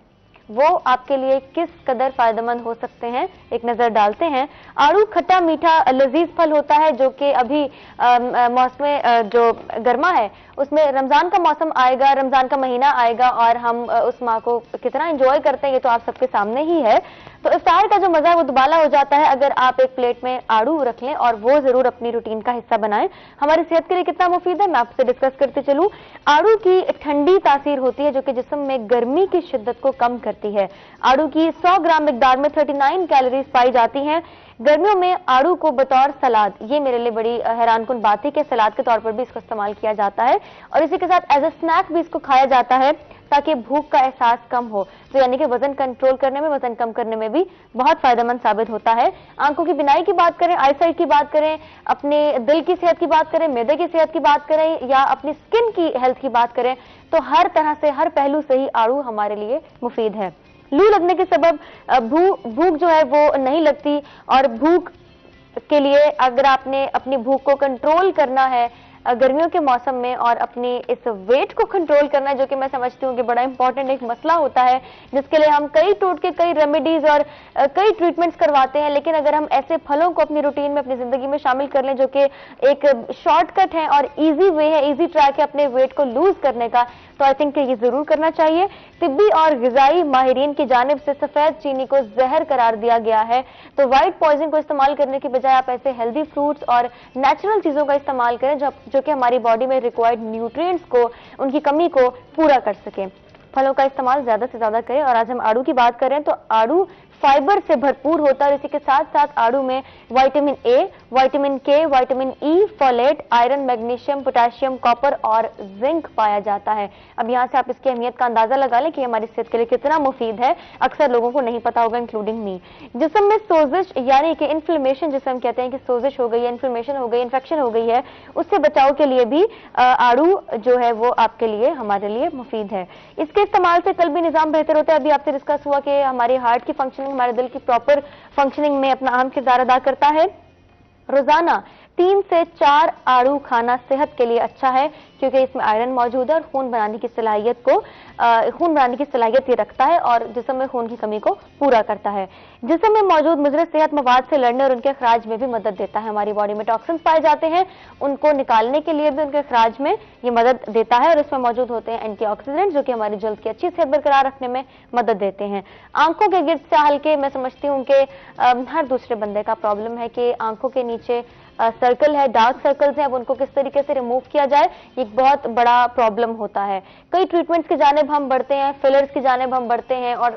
वो आपके लिए किस कदर फायदेमंद हो सकते हैं, एक नजर डालते हैं। आड़ू खट्टा मीठा लजीज फल होता है, जो कि अभी मौसम जो गर्मा है उसमें रमजान का मौसम आएगा, रमजान का महीना आएगा और हम उस माह को कितना एंजॉय करते हैं ये तो आप सबके सामने ही है। तो इफ्तार का जो मजा है वो दुबाला हो जाता है अगर आप एक प्लेट में आड़ू रख लें और वो जरूर अपनी रूटीन का हिस्सा बनाएं। हमारी सेहत के लिए कितना मुफीद है मैं आपसे डिस्कस करते चलूं। आड़ू की ठंडी तासीर होती है जो कि जिस्म में गर्मी की शिद्दत को कम करती है। आड़ू की 100 ग्राम मिकदार में 39 कैलोरीज पाई जाती हैं। गर्मियों में आड़ू को बतौर सलाद, ये मेरे लिए बड़ी हैरानकुन बात है कि सलाद के तौर पर भी इसको इस्तेमाल किया जाता है और इसी के साथ एज अ स्नैक भी इसको खाया जाता है ताकि भूख का एहसास कम हो। तो यानी कि वजन कंट्रोल करने में, वजन कम करने में भी बहुत फायदेमंद साबित होता है। आंखों की बिनाई की बात करें, आईसाइट की बात करें, अपने दिल की सेहत की बात करें, मैदे की सेहत की बात करें या अपनी स्किन की हेल्थ की बात करें, तो हर तरह से, हर पहलू से ही आड़ू हमारे लिए मुफीद है। लू लगने के सबब भूख जो है वो नहीं लगती और भूख के लिए अगर आपने अपनी भूख को कंट्रोल करना है गर्मियों के मौसम में और अपनी इस वेट को कंट्रोल करना है, जो कि मैं समझती हूँ कि बड़ा इंपॉर्टेंट एक मसला होता है जिसके लिए हम कई टोटके, कई रेमेडीज और कई ट्रीटमेंट्स करवाते हैं, लेकिन अगर हम ऐसे फलों को अपनी रूटीन में, अपनी जिंदगी में शामिल कर लें जो कि एक शॉर्टकट है और इजी वे है, इजी ट्रैक है अपने वेट को लूज करने का, तो आई थिंक ये जरूर करना चाहिए। तिब्बी और गिजाई माहिरीन की जानिब से सफेद चीनी को जहर करार दिया गया है, तो व्हाइट पॉइजन को इस्तेमाल करने की बजाय आप ऐसे हेल्दी फ्रूट्स और नेचुरल चीजों का इस्तेमाल करें जो कि हमारी बॉडी में रिक्वायर्ड न्यूट्रिएंट्स को, उनकी कमी को पूरा कर सके। फलों का इस्तेमाल ज्यादा से ज्यादा करें और आज हम आड़ू की बात करें तो आड़ू फाइबर से भरपूर होता है और इसी के साथ साथ आड़ू में विटामिन ए, विटामिन के, vitamin E, folate, iron, magnesium, potassium, copper और जिंक पाया जाता है। अब यहाँ से आप इसकी अहमियत का अंदाजा लगा लें कि हमारी सेहत के लिए कितना मुफीद है, अक्सर लोगों को नहीं पता होगा इंक्लूडिंग मी। जिस्म में सोजिश यानी कि इन्फ्लेमेशन, जिसे हम कहते हैं कि सोजिश हो गई है, इन्फ्लेमेशन हो गई, इन्फेक्शन हो गई है, उससे बचाव के लिए भी आड़ू जो है वो आपके लिए, हमारे लिए मुफीद है। इसके इस्तेमाल से कल्बी निजाम बेहतर होता है। अभी आपसे डिस्कस हुआ कि हमारे हार्ट की फंक्शनिंग, हमारे दिल की प्रॉपर फंक्शनिंग में अपना अहम किरदार अदा करता है। रोजाना 3 से 4 आड़ू खाना सेहत के लिए अच्छा है क्योंकि इसमें आयरन मौजूद है और खून बनाने की सलाहियत ये रखता है और जिस्म में खून की कमी को पूरा करता है। जिस्म में मौजूद मुज़र सेहत मवाद से लड़ने और उनके खराज में भी मदद देता है। हमारी बॉडी में टॉक्सिन्स पाए जाते हैं, उनको निकालने के लिए भी उनके खराज में ये मदद देता है और इसमें मौजूद होते हैं एंटीऑक्सीडेंट जो कि हमारी जल्द की अच्छी सेहत बरकरार रखने में मदद देते हैं। आंखों के गिर्द से हल्के, मैं समझती हूँ कि हर दूसरे बंदे का प्रॉब्लम है कि आंखों के नीचे सर्कल है, डार्क सर्कल्स हैं, अब उनको किस तरीके से रिमूव किया जाए, ये एक बहुत बड़ा प्रॉब्लम होता है। कई ट्रीटमेंट्स की जानिब हम बढ़ते हैं, फिलर्स की जानिब हम बढ़ते हैं और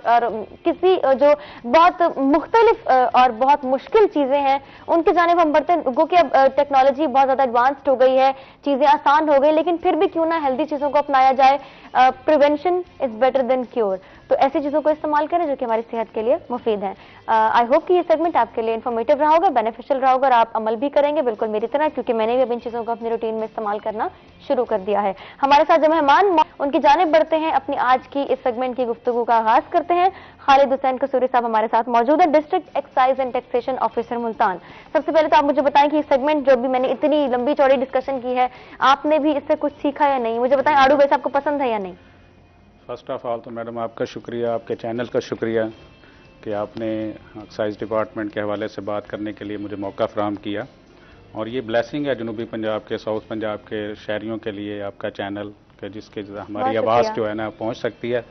किसी जो बहुत मुख्तलिफ और बहुत मुश्किल चीजें हैं उनकी जानिब हम बढ़ते हैं, क्योंकि अब टेक्नोलॉजी बहुत ज्यादा एडवांस्ड हो गई है, चीजें आसान हो गई, लेकिन फिर भी क्यों ना हेल्दी चीजों को अपनाया जाए। Prevention is better than cure, तो ऐसी चीजों को इस्तेमाल करें जो कि हमारी सेहत के लिए मुफीद है। आई होप कि ये सेगमेंट आपके लिए इन्फॉर्मेटिव रहा होगा, बेनिफिशियल रहा होगा और आप अमल भी करेंगे बिल्कुल मेरी तरह, क्योंकि मैंने भी अब इन चीजों को अपनी रूटीन में इस्तेमाल करना शुरू कर दिया है। हमारे साथ जो मेहमान उनकी जानिब बढ़ते हैं, अपनी आज की इस सेगमेंट की गुफ्तगू का आगाज करते हैं। खालिद हुसैन कसूरी साहब हमारे साथ मौजूद है, district excise and taxation officer Multan. सबसे पहले तो आप मुझे बताएं कि ये सेगमेंट जो भी मैंने इतनी लंबी चौड़ी डिस्कशन की है, आपने भी इससे कुछ सीखा या नहीं, मुझे बताएं आड़ू वैसे आपको पसंद है या नहीं? फर्स्ट ऑफ ऑल तो मैडम आपका शुक्रिया, आपके चैनल का शुक्रिया कि आपने एक्साइज डिपार्टमेंट के हवाले से बात करने के लिए मुझे मौका फराहम किया और ये ब्लेसिंग है जनूबी पंजाब के, साउथ पंजाब के शहरियों के लिए आपका चैनल के जिसके हमारी आवाज़ जो है ना पहुंच सकती है।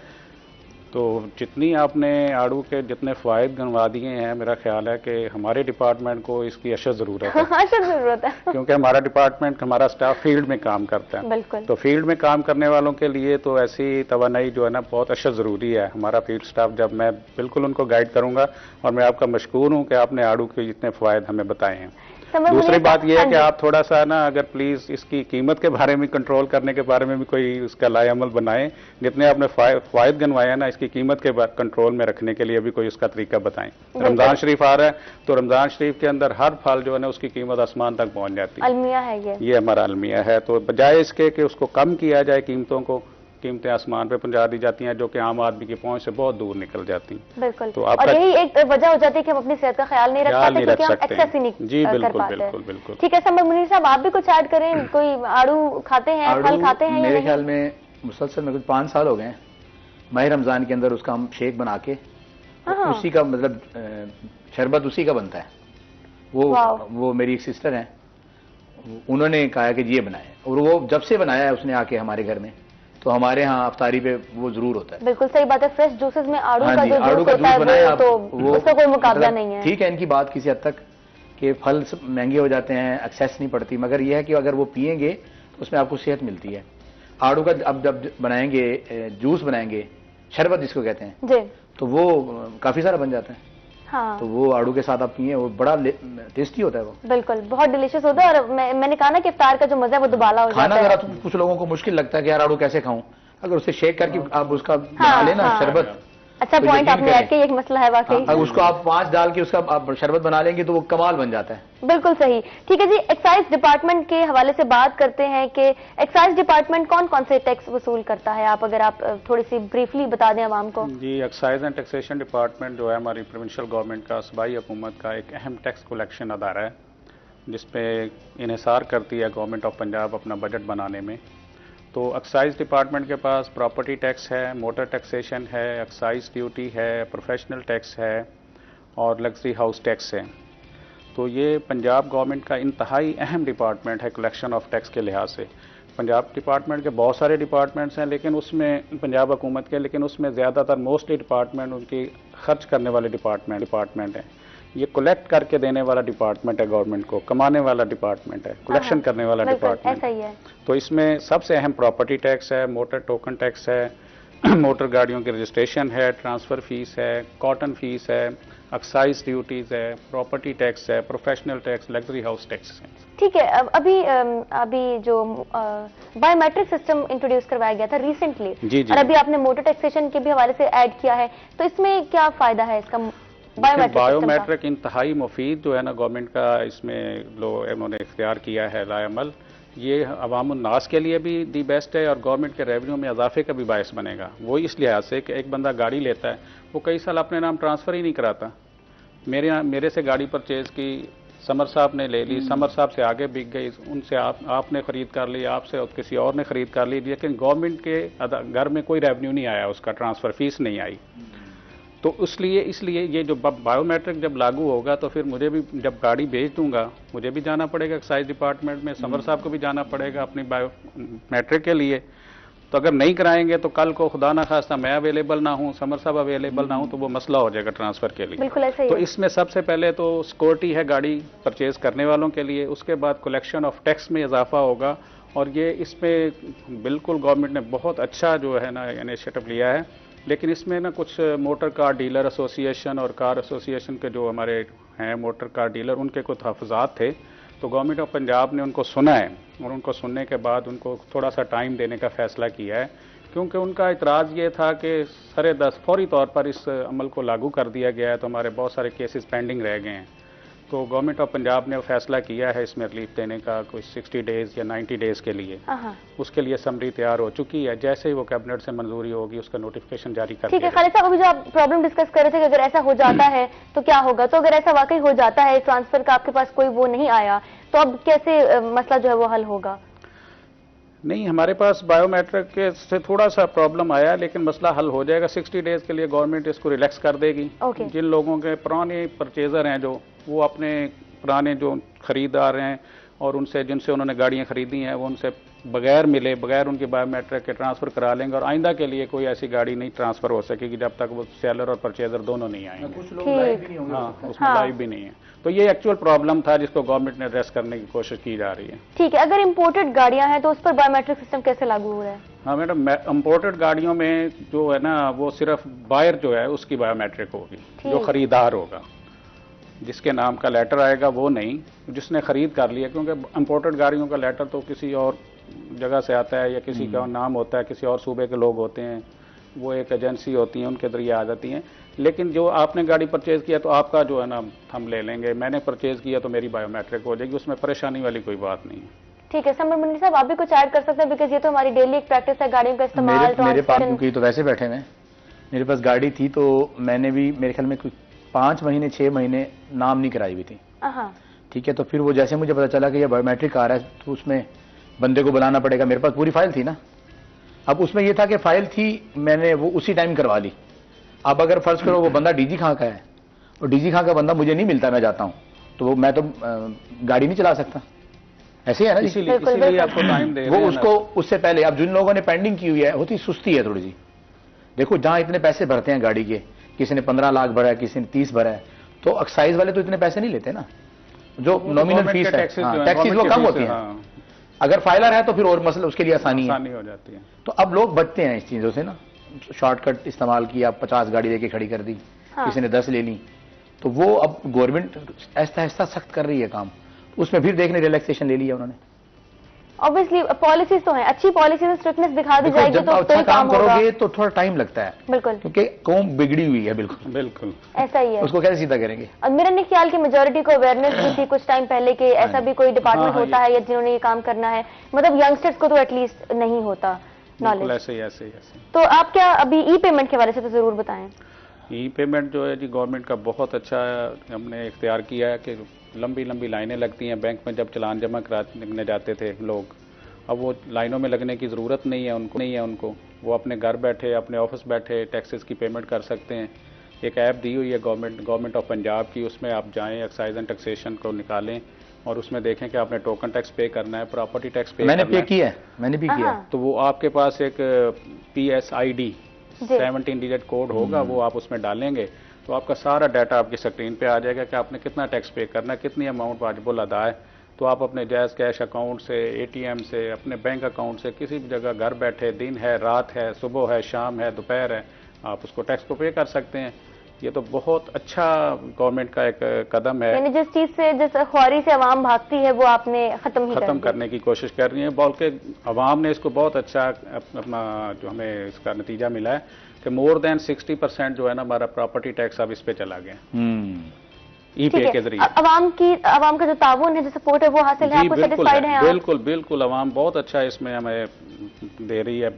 तो जितनी आपने आड़ू के जितने फ़ायदे गिनवा दिए हैं, मेरा ख्याल है कि हमारे डिपार्टमेंट को इसकी अशद ज़रूरत है। अशद ज़रूरत है क्योंकि हमारा डिपार्टमेंट, हमारा स्टाफ फील्ड में काम करता है। बिल्कुल। तो फील्ड में काम करने वालों के लिए तो ऐसी तवानाई जो है ना बहुत अशद ज़रूरी है। हमारा फील्ड स्टाफ, जब मैं बिल्कुल उनको गाइड करूँगा और मैं आपका मशकूर हूँ कि आपने आड़ू के जितने फ़ायदे हमें बताए हैं। दूसरी बात यह है कि आप थोड़ा सा ना अगर प्लीज इसकी कीमत के बारे में, कंट्रोल करने के बारे में भी कोई उसका लाएअमल बनाएं। जितने आपने फायदे गिनवाए ना, इसकी कीमत के कंट्रोल में रखने के लिए भी कोई उसका तरीका बताएं। रमजान शरीफ आ रहा है तो रमजान शरीफ के अंदर हर फल जो है ना उसकी कीमत आसमान तक पहुंच जाती है। अलमिया है ये हमारा अलमिया है। तो बजाय इसके कि उसको कम किया जाए कीमतों को, कीमतें आसमान पे पहुंचा दी जाती हैं जो कि आम आदमी की पहुंच से बहुत दूर निकल जाती हैं। बिल्कुल। तो और यही एक वजह हो जाती है कि हम अपनी सेहत का ख्याल नहीं रख पाते क्योंकि हम एक्सेस ही नहीं जी कर बिल्कुल पाते। बिल्कुल बिल्कुल। ठीक है समर मुनीर साहब, आप भी कुछ ऐड करें, कोई आड़ू खाते हैं, फल खाते हैं? मेरे ख्याल में मुसलसल में कुछ 5 साल हो गए माह रमजान के अंदर उसका हम शेक बना के उसी का मतलब शरबत उसी का बनता है। वो मेरी एक सिस्टर हैं, उन्होंने कहा कि ये बनाए और वो जब से बनाया है उसने आके हमारे घर में, तो हमारे यहाँ अफ्तारी पे वो जरूर होता है। बिल्कुल सही बात है। फ्रेश जूसेस में आड़ू हाँ का जी, जो आड़ू का जूस होता जूस बनाए है आप, तो उसका कोई मुकाबला नहीं है। ठीक है इनकी बात किसी हद तक कि फल महंगे हो जाते हैं, एक्सेस नहीं पड़ती, मगर यह है कि अगर वो पिएंगे तो उसमें आपको सेहत मिलती है। आड़ू का अब जब बनाएंगे, जूस बनाएंगे, शरबत जिसको कहते हैं जी, तो वो काफी सारा बन जाता है। हाँ, तो वो आड़ू के साथ आप पिए, वो बड़ा टेस्टी होता है वो। बिल्कुल बहुत डिलीशियस होता है। और मैंने कहा ना कि इफ्तार का जो मजा है वो दुबाला हो जाता खाना है। जरा तो कुछ लोगों को मुश्किल लगता है कि यार आड़ू कैसे खाऊं, अगर उसे शेक करके आप उसका बना लेना शरबत, अच्छा तो पॉइंट यकीन आपने ऐड करें। किया, एक मसला है वाकई। अगर उसको आप 5 डाल के उसका आप शरबत बना लेंगे तो वो कमाल बन जाता है। बिल्कुल सही। ठीक है जी, एक्साइज डिपार्टमेंट के हवाले से बात करते हैं कि एक्साइज डिपार्टमेंट कौन कौन से टैक्स वसूल करता है, आप अगर आप थोड़ी सी ब्रीफली बता दें आवाम को। जी, एक्साइज एंड टैक्सेशन डिपार्टमेंट जो है हमारी प्रोविंशियल गवर्नमेंट का, सूबाई हुकूमत का एक अहम टैक्स कलेक्शन अदारा है, जिसपे इन्हिसार करती है गवर्नमेंट ऑफ पंजाब अपना बजट बनाने में। तो एक्साइज डिपार्टमेंट के पास प्रॉपर्टी टैक्स है, मोटर टैक्सेशन है, एक्साइज ड्यूटी है, प्रोफेशनल टैक्स है और लग्जरी हाउस टैक्स है। तो ये पंजाब गवर्नमेंट का इंतहाई अहम डिपार्टमेंट है कलेक्शन ऑफ टैक्स के लिहाज से। पंजाब डिपार्टमेंट के बहुत सारे डिपार्टमेंट्स हैं, लेकिन उसमें पंजाब हुकूमत के, लेकिन उसमें ज़्यादातर मोस्टली डिपार्टमेंट उनकी खर्च करने वाले डिपार्टमेंट है। ये कलेक्ट करके देने वाला डिपार्टमेंट है गवर्नमेंट को, कमाने वाला डिपार्टमेंट है, कलेक्शन करने वाला डिपार्टमेंट। ऐसा ही है। तो इसमें सबसे अहम प्रॉपर्टी टैक्स है, मोटर टोकन टैक्स है, मोटर गाड़ियों की रजिस्ट्रेशन है, ट्रांसफ़र फीस है, कॉटन फीस है, एक्साइज ड्यूटीज़ है, प्रॉपर्टी टैक्स है, professional tax, luxury house tax है। ठीक है, अभी जो बायोमेट्रिक सिस्टम इंट्रोड्यूस करवाया गया था रिसेंटली, जी जी, और अभी आपने मोटर टैक्सेशन के भी हवाले से ऐड किया है, तो इसमें क्या फायदा है इसका? बायोमेट्रिक इंतहाई मुफीद जो है ना गवर्नमेंट का, इसमें उन्होंने इख्तियार किया है लाएमल, ये अवामुन्नास के लिए भी दी बेस्ट है और गवर्नमेंट के रेवेन्यू में इजाफे का भी बायस बनेगा। वो इस लिहाज से कि एक बंदा गाड़ी लेता है, वो कई साल अपने नाम ट्रांसफ़र ही नहीं कराता। मेरे से गाड़ी परचेज़ की, समर साहब ने ले ली, समर साहब से आगे बिक गई, उनसे आपने ख़रीद कर ली, आपसे और किसी और ने ख़रीद कर ली, लेकिन गवर्नमेंट के घर में कोई रेवेन्यू नहीं आया, उसका ट्रांसफ़र फीस नहीं आई। तो इसलिए ये जो बायोमेट्रिक जब लागू होगा तो फिर मुझे भी जब गाड़ी बेच दूंगा मुझे भी जाना पड़ेगा एक्साइज डिपार्टमेंट में, समर साहब को भी जाना पड़ेगा अपनी बायोमेट्रिक के लिए। तो अगर नहीं कराएंगे तो कल को खुदा ना खास्ता मैं अवेलेबल ना हूं, समर साहब अवेलेबल ना हूं, तो वो मसला हो जाएगा ट्रांसफ़र के लिए। बिल्कुल ऐसे ही तो है। इसमें सबसे पहले तो सिक्योरिटी है गाड़ी परचेज करने वालों के लिए, उसके बाद कलेक्शन ऑफ टैक्स में इजाफा होगा, और ये इसमें बिल्कुल गवर्नमेंट ने बहुत अच्छा जो है ना इनिशिएटिव लिया है। लेकिन इसमें ना कुछ मोटर कार डीलर एसोसिएशन और कार एसोसिएशन के जो हमारे हैं मोटर कार डीलर, उनके कुछ तहफ़्फ़ुज़ात थे, तो गवर्नमेंट ऑफ पंजाब ने उनको सुना है और उनको सुनने के बाद उनको थोड़ा सा टाइम देने का फ़ैसला किया है, क्योंकि उनका इतराज़ ये था कि सरे 10 फौरी तौर पर इस अमल को लागू कर दिया गया है, तो हमारे बहुत सारे केसेस पेंडिंग रह गए हैं। तो गवर्नमेंट ऑफ पंजाब ने फैसला किया है इसमें रिलीफ देने का, कुछ 60 डेज़ या 90 डेज़ के लिए। उसके लिए समरी तैयार हो चुकी है, जैसे ही वो कैबिनेट से मंजूरी होगी उसका नोटिफिकेशन जारी कर दिया। ठीक है खालिद साहब, अभी जो आप प्रॉब्लम डिस्कस कर रहे थे कि अगर ऐसा हो जाता है तो क्या होगा, तो अगर ऐसा वाकई हो जाता है, ट्रांसफर का आपके पास कोई वो नहीं आया, तो अब कैसे मसला जो है वो हल होगा? नहीं, हमारे पास बायोमेट्रिक के से थोड़ा सा प्रॉब्लम आया, लेकिन मसला हल हो जाएगा। 60 डेज़ के लिए गवर्नमेंट इसको रिलैक्स कर देगी। जिन लोगों के पुराने परचेजर हैं जो, वो अपने पुराने जो खरीदार हैं और उनसे जिनसे उन्होंने गाड़ियां खरीदी हैं, वो उनसे बगैर मिले, बगैर उनके बायोमेट्रिक के ट्रांसफ़र करा लेंगे, और आइंदा के लिए कोई ऐसी गाड़ी नहीं ट्रांसफ़र हो सकेगी जब तक वो सेलर और परचेजर दोनों नहीं आएंगे। कुछ लोग लाइव भी नहीं होंगे। हाँ, उसमें लाइव भी नहीं है। तो ये एक्चुअल प्रॉब्लम था जिसको गवर्नमेंट ने एड्रेस करने की कोशिश की जा रही है। ठीक है, अगर इम्पोर्टेड गाड़ियां हैं तो उस पर बायोमेट्रिक सिस्टम कैसे लागू हो रहा है? हाँ मैडम, इम्पोर्टेड गाड़ियों में जो है ना, वो सिर्फ बायर जो है उसकी बायोमेट्रिक होगी, जो खरीदार होगा, जिसके नाम का लेटर आएगा वो नहीं, जिसने खरीद कर लिया, क्योंकि इम्पोर्टेड गाड़ियों का लेटर तो किसी और जगह से आता है या किसी का नाम होता है, किसी और सूबे के लोग होते हैं, वो एक एजेंसी होती है, उनके जरिए आ जाती हैं। लेकिन जो आपने गाड़ी परचेज़ किया तो आपका जो है ना हम ले लेंगे, मैंने परचेज़ किया तो मेरी बायोमेट्रिक हो जाएगी, उसमें परेशानी वाली कोई बात नहीं है। ठीक है, समर मुंडी साहब आप भी कुछ ऐड कर सकते हैं, बिकॉज ये तो हमारी डेली एक प्रैक्टिस है गाड़ियों का इस्तेमाल। मेरे पास क्योंकि तो वैसे बैठे हैं, मेरे पास गाड़ी थी तो मैंने भी मेरे ख्याल में कुछ 5 महीने 6 महीने नाम नहीं कराई हुई थी। ठीक है, तो फिर वो जैसे मुझे पता चला कि ये बायोमेट्रिक आ रहा है तो उसमें बंदे को बुलाना पड़ेगा। मेरे पास पूरी फाइल थी ना, अब उसमें ये था कि फाइल थी, मैंने वो उसी टाइम करवा ली। अब अगर फर्ज करो वो बंदा डीजी खां का है और डीजी खां का बंदा मुझे नहीं मिलता, मैं जाता हूं, तो वो मैं तो गाड़ी नहीं चला सकता। ऐसे है ना जी? इसीलिए आपको टाइम दे वो रहे हैं उसको उससे पहले अब जिन लोगों ने पेंडिंग की हुई है होती सुस्ती है थोड़ी सी। देखो जहां इतने पैसे भरते हैं गाड़ी के, किसी ने 15 लाख भरा है, किसी ने 30 भरा है, तो एक्साइज वाले तो इतने पैसे नहीं लेते ना, जो नॉमिनल फीस है, टैक्सेस वो कम होती है। अगर फाइलर है तो फिर और मसला उसके लिए आसानी हो जाती है। तो अब लोग बचते हैं इस चीजों से ना, शॉर्टकट इस्तेमाल किया, 50 गाड़ी लेके खड़ी कर दी, किसी ने 10 ले ली, तो वो अब गवर्नमेंट ऐसा ऐसा सख्त कर रही है काम, उसमें फिर देखने रिलैक्सेशन ले लिया उन्होंने। ऑब्वियसली पॉलिसीज तो हैं, अच्छी पॉलिसी में स्ट्रिक्टनेस दिखा दी जाएगी तो अच्छा काम करोगे तो थोड़ा टाइम लगता है, बिल्कुल, क्योंकि कौम बिगड़ी हुई है। बिल्कुल बिल्कुल ऐसा ही है, उसको कैसे सीधा करेंगे। और मेरा नहीं ख्याल कि मेजोरिटी को अवेयरनेस भी थी कुछ टाइम पहले कि ऐसा भी कोई डिपार्टमेंट होता है या जिन्होंने ये काम करना है, मतलब यंगस्टर्स को तो एटलीस्ट नहीं होता नॉलेज। ऐसे तो आप क्या अभी ई पेमेंट के बारे से तो जरूर बताएं। ई पेमेंट जो है जी गवर्नमेंट का बहुत अच्छा हमने इख्तियार किया है कि लंबी लंबी लाइनें लगती हैं बैंक में जब चालान जमा कराने जाते थे लोग, अब वो लाइनों में लगने की ज़रूरत नहीं है उनको, वो अपने घर बैठे अपने ऑफिस बैठे टैक्सेस की पेमेंट कर सकते हैं। एक ऐप दी हुई है गवर्नमेंट ऑफ पंजाब की, उसमें आप जाएं, एक्साइज एंड टैक्सेशन को निकालें और उसमें देखें कि आपने टोकन टैक्स पे करना है, प्रॉपर्टी टैक्स पे मैंने पे किया है, मैंने भी किया। तो वो आपके पास एक PSID 17 डिजिट कोड होगा, वो आप उसमें डालेंगे तो आपका सारा डाटा आपकी स्क्रीन पे आ जाएगा कि आपने कितना टैक्स पे करना है, कितनी अमाउंट वाजिबुल अदा है। तो आप अपने जायज़ कैश अकाउंट से, ATM से, अपने बैंक अकाउंट से, किसी भी जगह घर बैठे, दिन है, रात है, सुबह है, शाम है, दोपहर है, आप उसको टैक्स को पे कर सकते हैं। ये तो बहुत अच्छा गवर्नमेंट का एक कदम है। यानी जिस चीज से, जिस ख्वारी से आवाम भागती है वो आपने खत्म करने की कोशिश कर रही है, बल्कि अवाम ने इसको बहुत अच्छा अपना जो हमें इसका नतीजा मिला है कि मोर देन 60% जो है ना हमारा प्रॉपर्टी टैक्स अब इस पे चला गया ई पे के जरिए। अवाम का जो ताउन है, जो सपोर्ट है वो हासिल है, आपको सेटिस्फाइड हैं आप? बिल्कुल अवाम बहुत अच्छा इसमें हमें दे रही है,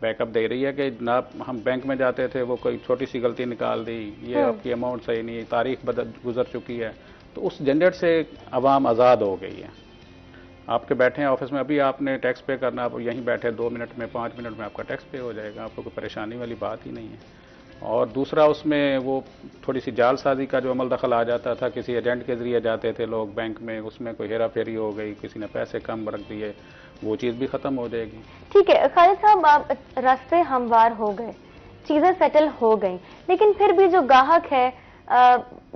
बैकअप दे रही है कि जनाब हम बैंक में जाते थे, वो कोई छोटी सी गलती निकाल दी, ये आपकी अमाउंट सही नहीं, तारीख गुजर चुकी है, तो उस झंझट से अवाम आज़ाद हो गई है। आपके बैठे हैं ऑफिस में, अभी आपने टैक्स पे करना, आप यहीं बैठे 2 मिनट में 5 मिनट में आपका टैक्स पे हो जाएगा, आपको कोई परेशानी वाली बात ही नहीं है। और दूसरा उसमें वो थोड़ी सी जालसाजी का जो अमल दखल आ जाता था, किसी एजेंट के जरिए जाते थे लोग बैंक में, उसमें कोई हेरा फेरी हो गई, किसी ने पैसे कम रख दिए, वो चीज़ भी ख़त्म हो जाएगी। ठीक है खालिद साहब, आप रास्ते हमवार हो गए, चीज़ें सेटल हो गई, लेकिन फिर भी जो ग्राहक है,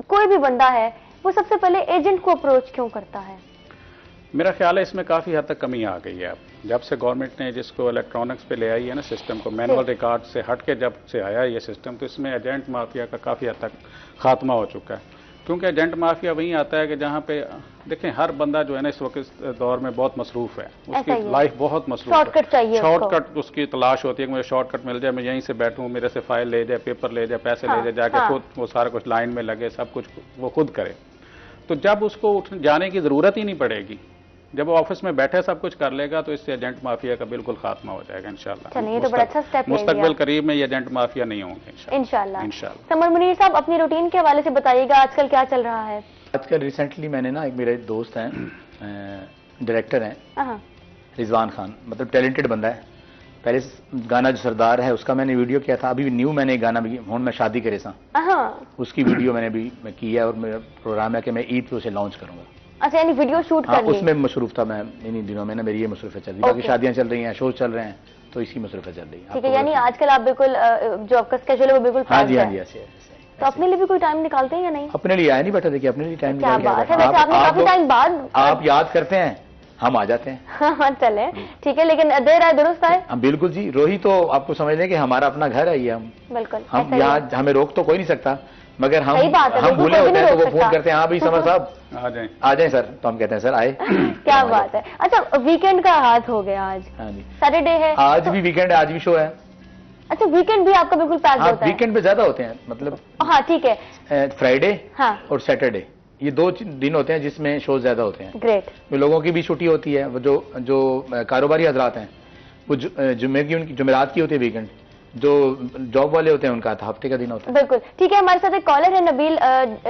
कोई भी बंदा है, वो सबसे पहले एजेंट को अप्रोच क्यों करता है? मेरा ख्याल है इसमें काफ़ी हद तक कमी आ गई है। अब जब से गवर्नमेंट ने जिसको इलेक्ट्रॉनिक्स पे ले आई है ना सिस्टम को, मैनुअल रिकॉर्ड से हट के जब से आया ये सिस्टम, तो इसमें एजेंट माफिया का काफ़ी हद तक खात्मा हो चुका है। क्योंकि एजेंट माफिया वहीं आता है कि जहाँ पे देखें हर बंदा जो है ना इस वक्त इस दौर में बहुत मसरूफ है, उसकी लाइफ बहुत मसरूफ है, शॉर्टकट उसकी तलाश होती है कि मुझे शॉर्टकट मिल जाए, मैं यहीं से बैठूँ, मेरे से फाइल ले जाए, पेपर ले जाए, पैसे ले जाए, जाके खुद वो सारा कुछ लाइन में लगे, सब कुछ वो खुद करे। तो जब उसको जाने की ज़रूरत ही नहीं पड़ेगी, जब वो ऑफिस में बैठे सब कुछ कर लेगा, तो इससे एजेंट माफिया का बिल्कुल खात्मा हो जाएगा इंशाल्लाह। ये तो बड़ा अच्छा स्टेप है, मुस्तकबिल करीब में ये एजेंट माफिया नहीं होंगे इंशाल्लाह। समर मुनीर साहब, अपनी रूटीन के हवाले से बताइएगा, आजकल क्या चल रहा है? आजकल रिसेंटली मैंने ना, एक मेरे दोस्त हैं, डायरेक्टर हैं रिजवान खान, मतलब टैलेंटेड बंदा है। पहले गाना जो सरदार है उसका मैंने वीडियो किया था, अभी न्यू मैंने गाना भी हूं मैं शादी करे सा, उसकी वीडियो मैंने भी की है, और मेरा प्रोग्राम है कि मैं ईद पे उसे लॉन्च करूंगा। अच्छा, यानी वीडियो शूट कर ली? उसमें मसरूफ था मैं इन्हीं दिनों में ना, मेरी ये मसरूफियत चल रही है, बाकी शादियां चल रही हैं, शोज चल रहे हैं, तो इसी मसरूफियत चल रही है। ठीक है, यानी आजकल आप बिल्कुल जो आपका स्केड्यूल है वो बिल्कुल हाँ जी, हाँ जी, तो अपने लिए भी कोई टाइम निकालते हैं या नहीं? अपने लिए आया नहीं बैठा, देखिए अपने लिए टाइम निकाल, काफी टाइम बाद आप याद करते हैं, हम आ जाते हैं। हाँ चले, ठीक है, लेकिन देर आए दुरुस्त आए। हम बिल्कुल जी, रोही तो आपको समझ लें कि हमारा अपना घर है ये, हम बिल्कुल, हम यहाँ हमें रोक तो कोई नहीं सकता, मगर हम भूले होते हैं तो वो फोन करते हैं, हाँ भाई समर साहब आ जाए सर, तो हम कहते हैं सर आए। क्या बात है। अच्छा, वीकेंड का आगाज हो गया आज, सैटरडे है, आज भी वीकेंड है, आज भी शो है। अच्छा, वीकेंड भी आपका बिल्कुल पैक होता है? वीकेंड पे ज्यादा होते हैं, मतलब हाँ ठीक है, फ्राइडे और सैटरडे, ये 2 दिन होते हैं जिसमें शो ज्यादा होते हैं। ग्रेट। लोगों की भी छुट्टी होती है, वो जो कारोबारी हजरात हैं वो जुम्मे की, उनकी जुमेरात की होती है वीकेंड, जो जॉब वाले होते हैं उनका हफ्ते का दिन होता है। बिल्कुल ठीक है, हमारे साथ एक कॉलर है नबील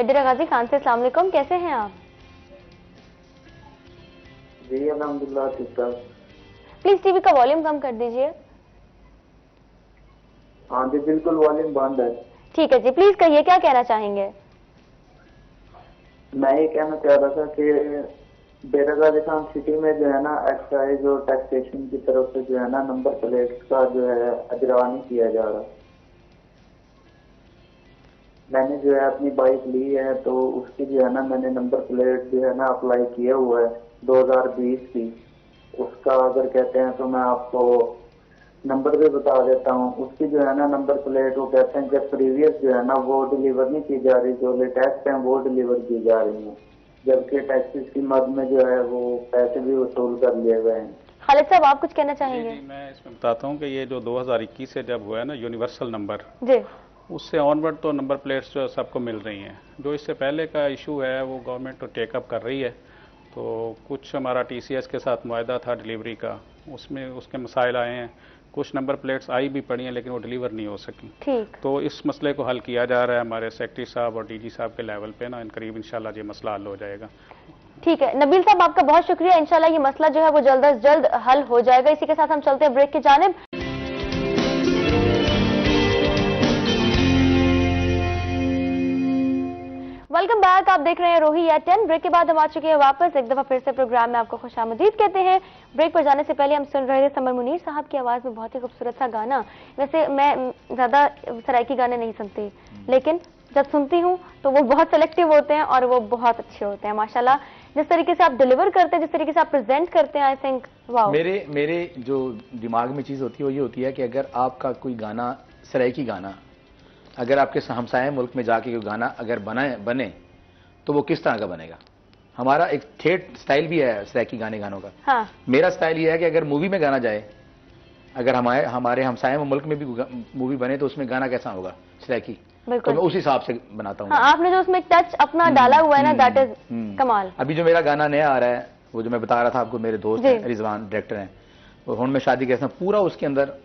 डेरा गाजी खान से। अस्सलाम वालेकुम, कैसे हैं आप? जी अल्हम्दुलिल्लाह ठीक ठाक। प्लीज टीवी का वॉल्यूम कम कर दीजिए। हाँ जी बिल्कुल, वॉल्यूम बंद है। ठीक है जी, प्लीज कहिए, क्या कहना चाहेंगे? मैं ये कहना चाह रहा था कि बेरागाजी खान सिटी में जो है ना एक्साइज और टैक्सेशन की तरफ से जो है ना नंबर प्लेट का जो है अजरा नहीं किया जा रहा। मैंने जो है अपनी बाइक ली है तो उसकी जो है ना मैंने नंबर प्लेट जो है ना अप्लाई किया हुआ है 2020 की। उसका अगर कहते हैं तो मैं आपको नंबर भी बता देता हूँ। उसकी जो है ना नंबर प्लेट वो कहते हैं कि प्रीवियस जो है ना वो डिलीवर नहीं की जा रही, जो लेटेस्ट है वो डिलीवर की जा रही है, जबकि टैक्सेस की मद में जो है वो पैसे भी वसूल कर लिए गए हैं। खालिद साहब आप कुछ कहना चाहेंगे? जी, मैं इसमें बताता हूँ कि ये जो 2021 से जब हुआ है ना यूनिवर्सल नंबर जी, उससे ऑनवर्ड तो नंबर प्लेट्स जो सबको मिल रही हैं। जो इससे पहले का इशू है वो गवर्नमेंट तो टेकअप कर रही है। तो कुछ हमारा टीसीएस के साथ मुआहदा था डिलीवरी का, उसमें उसके मसाइल आए हैं। कुछ नंबर प्लेट्स आई भी पड़ी हैं लेकिन वो डिलीवर नहीं हो सकी। ठीक, तो इस मसले को हल किया जा रहा है हमारे सेक्रेटरी साहब और डीजी साहब के लेवल पे ना, इन करीब इंशाल्लाह ये मसला हल हो जाएगा। ठीक है नबील साहब, आपका बहुत शुक्रिया। इंशाल्लाह ये मसला जो है वो जल्द अज जल्द हल हो जाएगा। इसी के साथ हम चलते हैं ब्रेक की जानिब। वेलकम बैक, आप देख रहे हैं रोही एट 10। ब्रेक के बाद हम आ चुके हैं वापस। एक दफा फिर से प्रोग्राम में आपको खुशामदीद कहते हैं। ब्रेक पर जाने से पहले हम सुन रहे थे समर मुनीर साहब की आवाज में बहुत ही खूबसूरत सा गाना। वैसे मैं ज्यादा सराइकी गाने नहीं सुनती, लेकिन जब सुनती हूँ तो वो बहुत सेलेक्टिव होते हैं और वो बहुत अच्छे होते हैं माशाल्लाह। जिस तरीके से आप डिलीवर करते हैं, जिस तरीके से आप प्रेजेंट करते हैं, आई थिंक वाओ। मेरे जो दिमाग में चीज होती है वो ये होती है कि अगर आपका कोई गाना सराइकी गाना अगर आपके हमसाये मुल्क में जाके कोई गाना अगर बने तो वो किस तरह का बनेगा। हमारा एक ठेठ स्टाइल भी है सराइकी गानों का। हाँ। मेरा स्टाइल ये है कि अगर मूवी में गाना जाए, अगर हमारे हमसाये मुल्क में भी मूवी बने तो उसमें गाना कैसा होगा सराइकी, तो मैं उस हिसाब से बनाता हूँ। हाँ, आपने जो उसमें टच अपना डाला हुआ है ना, दैट इज कमाल। अभी जो मेरा गाना नया आ रहा है वो जो मैं बता रहा था आपको, मेरे दोस्त हैं रिजवान डायरेक्टर हैं, वो हुन में शादी कैसा पूरा उसके अंदर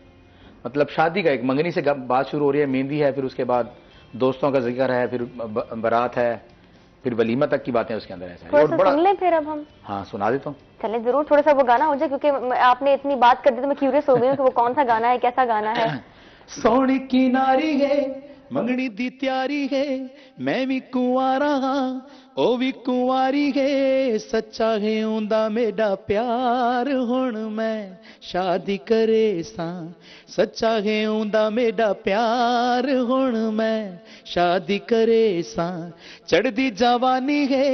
मतलब शादी का एक मंगनी से बात शुरू हो रही है, मेहंदी है, फिर उसके बाद दोस्तों का जिक्र है, फिर बारात है, फिर वलीमा तक की बातें उसके अंदर है। थोड़ा सा सुन लें फिर अब हम। हाँ सुना देता हूँ। चले जरूर, थोड़ा सा वो गाना हो जाए, क्योंकि आपने इतनी बात कर दी तो मैं क्यूरियस हो गई हूँ कि वो कौन सा गाना है, कैसा गाना है। सोनी की नारी है मंगनी दी त्यारी है, मैं भी कुंवारा हाँ ओ भी कुंवारी है, सच्चा है उंदा मेरा प्यार हुण मैं शादी करे सा, सच्चा है उंदा मेरा प्यार हुण मैं शादी करे सा, चढ़दी जवानी है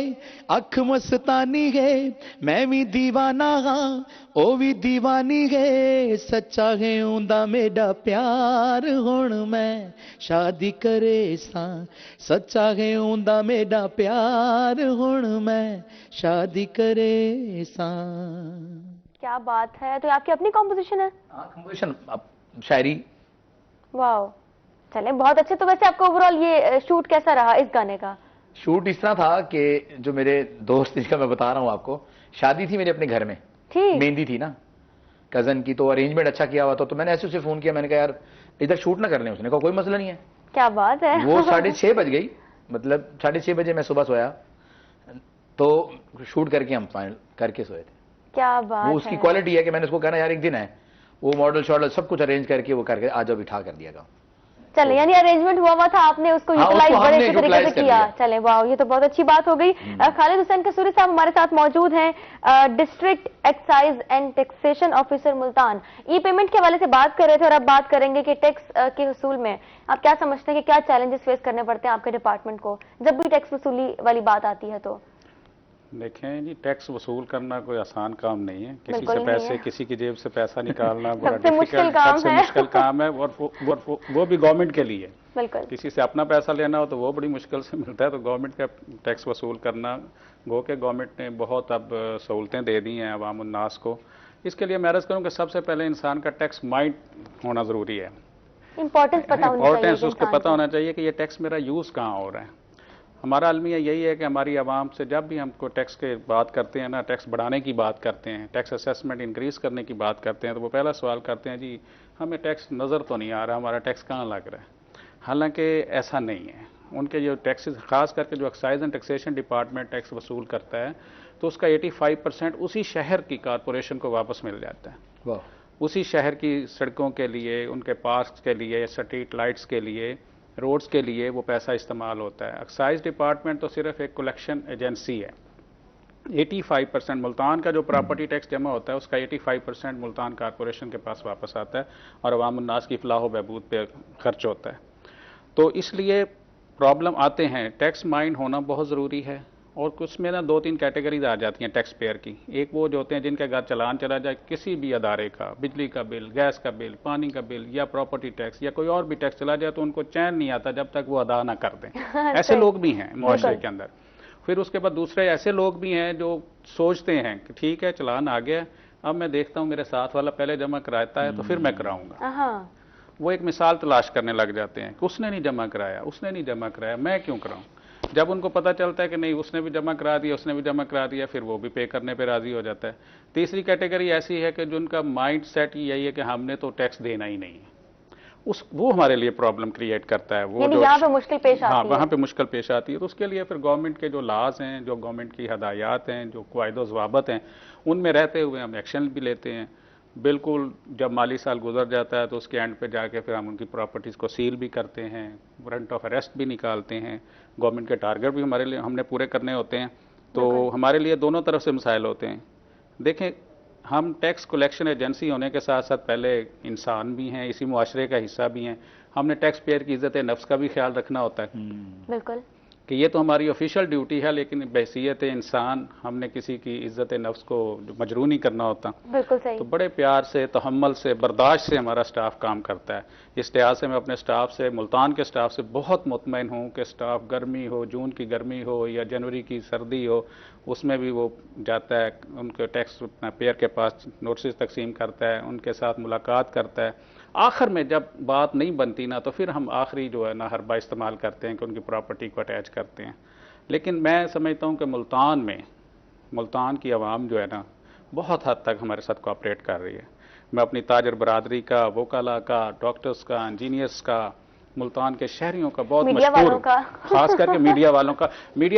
अख मस्तानी है, मैं भी दीवाना हाँ ओ भी दीवानी है, सच्चा है उंदा मेरा प्यार हुण मैं शादी करे सा, सच्चा है उंदा मेरा प्यार हुण मैं शादी करे सा। क्या बात है, तो आपकी अपनी कॉम्पोजिशन है? हाँ कॉम्पोजिशन, शायरी। वाह, चले बहुत अच्छे। तो वैसे आपको ओवरऑल ये शूट कैसा रहा इस गाने का? शूट इस तरह था कि जो मेरे दोस्त जिसका मैं बता रहा हूँ आपको, शादी थी मेरे अपने घर में, मेहंदी थी ना कजन की, तो अरेंजमेंट अच्छा किया हुआ था। तो मैंने ऐसे उसे फोन किया, मैंने कहा यार इधर शूट ना कर लें। उसने कहा कोई मसला नहीं है। क्या बात है। वो 6:30 बज गई, मतलब 6:30 बजे मैं सुबह सोया तो शूट करके हम फाइनल करके सोए थे। क्या बात है। वो उसकी क्वालिटी है कि मैंने उसको कहना यार एक दिन है, वो मॉडल शॉडल सब कुछ अरेंज करके वो करके आज बिठा कर दिया। चले यानी अरेंजमेंट हुआ था, आपने उसको यूटिलाइज बड़े अच्छे तरीके से किया। चले वाह, ये तो बहुत अच्छी बात हो गई। खालिद हुसैन कसूरी साहब हमारे साथ मौजूद हैं, district excise and taxation officer Multan. E payment के हवाले से बात कर रहे थे और अब बात करेंगे कि टैक्स के वसूल में आप क्या समझते हैं कि क्या चैलेंजेस फेस करने पड़ते हैं आपके डिपार्टमेंट को जब भी टैक्स वसूली वाली बात आती है? तो देखें जी, टैक्स वसूल करना कोई आसान काम नहीं है। किसी से पैसे, किसी की जेब से पैसा निकालना बड़ा सबसे मुश्किल काम है और वो भी गवर्नमेंट के लिए। बिल्कुल। किसी से अपना पैसा लेना हो तो वो बड़ी मुश्किल से मिलता है, तो गवर्नमेंट का टैक्स वसूल करना, गो के गवर्नमेंट ने बहुत अब सहूलतें दे दी हैं अवाम उन्नास को। इसके लिए मैं अर्ज करूँ कि सबसे पहले इंसान का टैक्स माइंड होना ज़रूरी है। इंपॉर्टेंस उसको पता होना चाहिए कि ये टैक्स मेरा यूज़ कहाँ हो रहा है। हमारा अलमिया यही है कि हमारी आवाम से जब भी हमको टैक्स के बात करते हैं ना, टैक्स बढ़ाने की बात करते हैं, टैक्स असेसमेंट इंक्रीज़ करने की बात करते हैं, तो वो पहला सवाल करते हैं जी हमें टैक्स नज़र तो नहीं आ रहा, हमारा टैक्स कहाँ लग रहा है। हालांकि ऐसा नहीं है। उनके जो टैक्सेस, खास करके जो excise and taxation department tax वसूल करता है, तो उसका 85% उसी शहर की कारपोरेशन को वापस मिल जाता है। उसी शहर की सड़कों के लिए, उनके पार्क्स के लिए, स्ट्रीट लाइट्स के लिए, रोड्स के लिए वो पैसा इस्तेमाल होता है। एक्साइज डिपार्टमेंट तो सिर्फ एक कलेक्शन एजेंसी है, 85% मुल्तान का जो प्रॉपर्टी टैक्स जमा होता है उसका 85% मुल्तान कारपोरेशन के पास वापस आता है और अवाम उन्नास की फलाह व बहबूद पे खर्च होता है। तो इसलिए प्रॉब्लम आते हैं, टैक्स माइंड होना बहुत ज़रूरी है। और कुछ में ना 2-3 कैटेगरीज आ जाती हैं टैक्स पेयर की। एक वो जो होते हैं जिनके घर चलान चला जाए किसी भी अदारे का, बिजली का बिल, गैस का बिल, पानी का बिल या प्रॉपर्टी टैक्स या कोई और भी टैक्स चला जाए तो उनको चैन नहीं आता जब तक वो अदा ना कर दें। ऐसे लोग भी हैं मुआशरे के अंदर। फिर उसके बाद दूसरे ऐसे लोग भी हैं जो सोचते हैं कि ठीक है चलान आ गया, अब मैं देखता हूँ मेरे साथ वाला पहले जमा कराता है तो फिर मैं कराऊंगा। वो एक मिसाल तलाश करने लग जाते हैं कि उसने नहीं जमा कराया, उसने नहीं जमा कराया, मैं क्यों कराऊं। जब उनको पता चलता है कि नहीं उसने भी जमा करा दिया, उसने भी जमा करा दिया, फिर वो भी पे करने पे राजी हो जाता है। तीसरी कैटेगरी ऐसी है कि जिनका माइंड सेट यही है कि हमने तो टैक्स देना ही नहीं है, वो हमारे लिए प्रॉब्लम क्रिएट करता है। वो जो यहाँ पे मुश्किल पेश आती है, वहाँ पे मुश्किल पेश आती है। तो उसके लिए फिर गवर्नमेंट के जो लाज हैं, जो गवर्नमेंट की हदायत हैं, जो कायदो ज़वाबत हैं, उनमें रहते हुए हम एक्शन भी लेते हैं। बिल्कुल जब माली साल गुजर जाता है तो उसके एंड पे जाके फिर हम उनकी प्रॉपर्टीज़ को सील भी करते हैं, वारंट ऑफ अरेस्ट भी निकालते हैं। गवर्नमेंट के टारगेट भी हमारे लिए हमने पूरे करने होते हैं। तो हमारे लिए दोनों तरफ से मसाइल होते हैं। देखें, हम टैक्स कलेक्शन एजेंसी होने के साथ साथ पहले इंसान भी हैं, इसी मुआशरे का हिस्सा भी हैं। हमने टैक्स पेयर की इज्जत नफ्स का भी ख्याल रखना होता है। बिल्कुल कि ये तो हमारी ऑफिशियल ड्यूटी है, लेकिन बहसीयत इंसान हमने किसी की इज्जत नफ्स को मजरू नहीं करना होता। बिल्कुल सही। तो बड़े प्यार से, तहम्मुल से, बर्दाश्त से हमारा स्टाफ काम करता है। इस लिहाज से मैं अपने स्टाफ से, मुल्तान के स्टाफ से बहुत मुतमईन हूँ कि स्टाफ गर्मी हो, जून की गर्मी हो या जनवरी की सर्दी हो, उसमें भी वो जाता है, उनके टैक्स पेयर के पास नोटिस तकसीम करता है, उनके साथ मुलाकात करता है। आखिर में जब बात नहीं बनती ना तो फिर हम आखिरी जो है ना हरबा इस्तेमाल करते हैं कि उनकी प्रॉपर्टी को अटैच करते हैं। लेकिन मैं समझता हूँ कि मुल्तान की आवाम जो है ना बहुत हद तक हमारे साथ कोऑपरेट कर रही है। मैं अपनी ताजर बरादरी का, वोकाला का, डॉक्टर्स का, इंजीनियर्स का, मुल्तान के शहरियों का बहुत मशहूर, खास करके मीडिया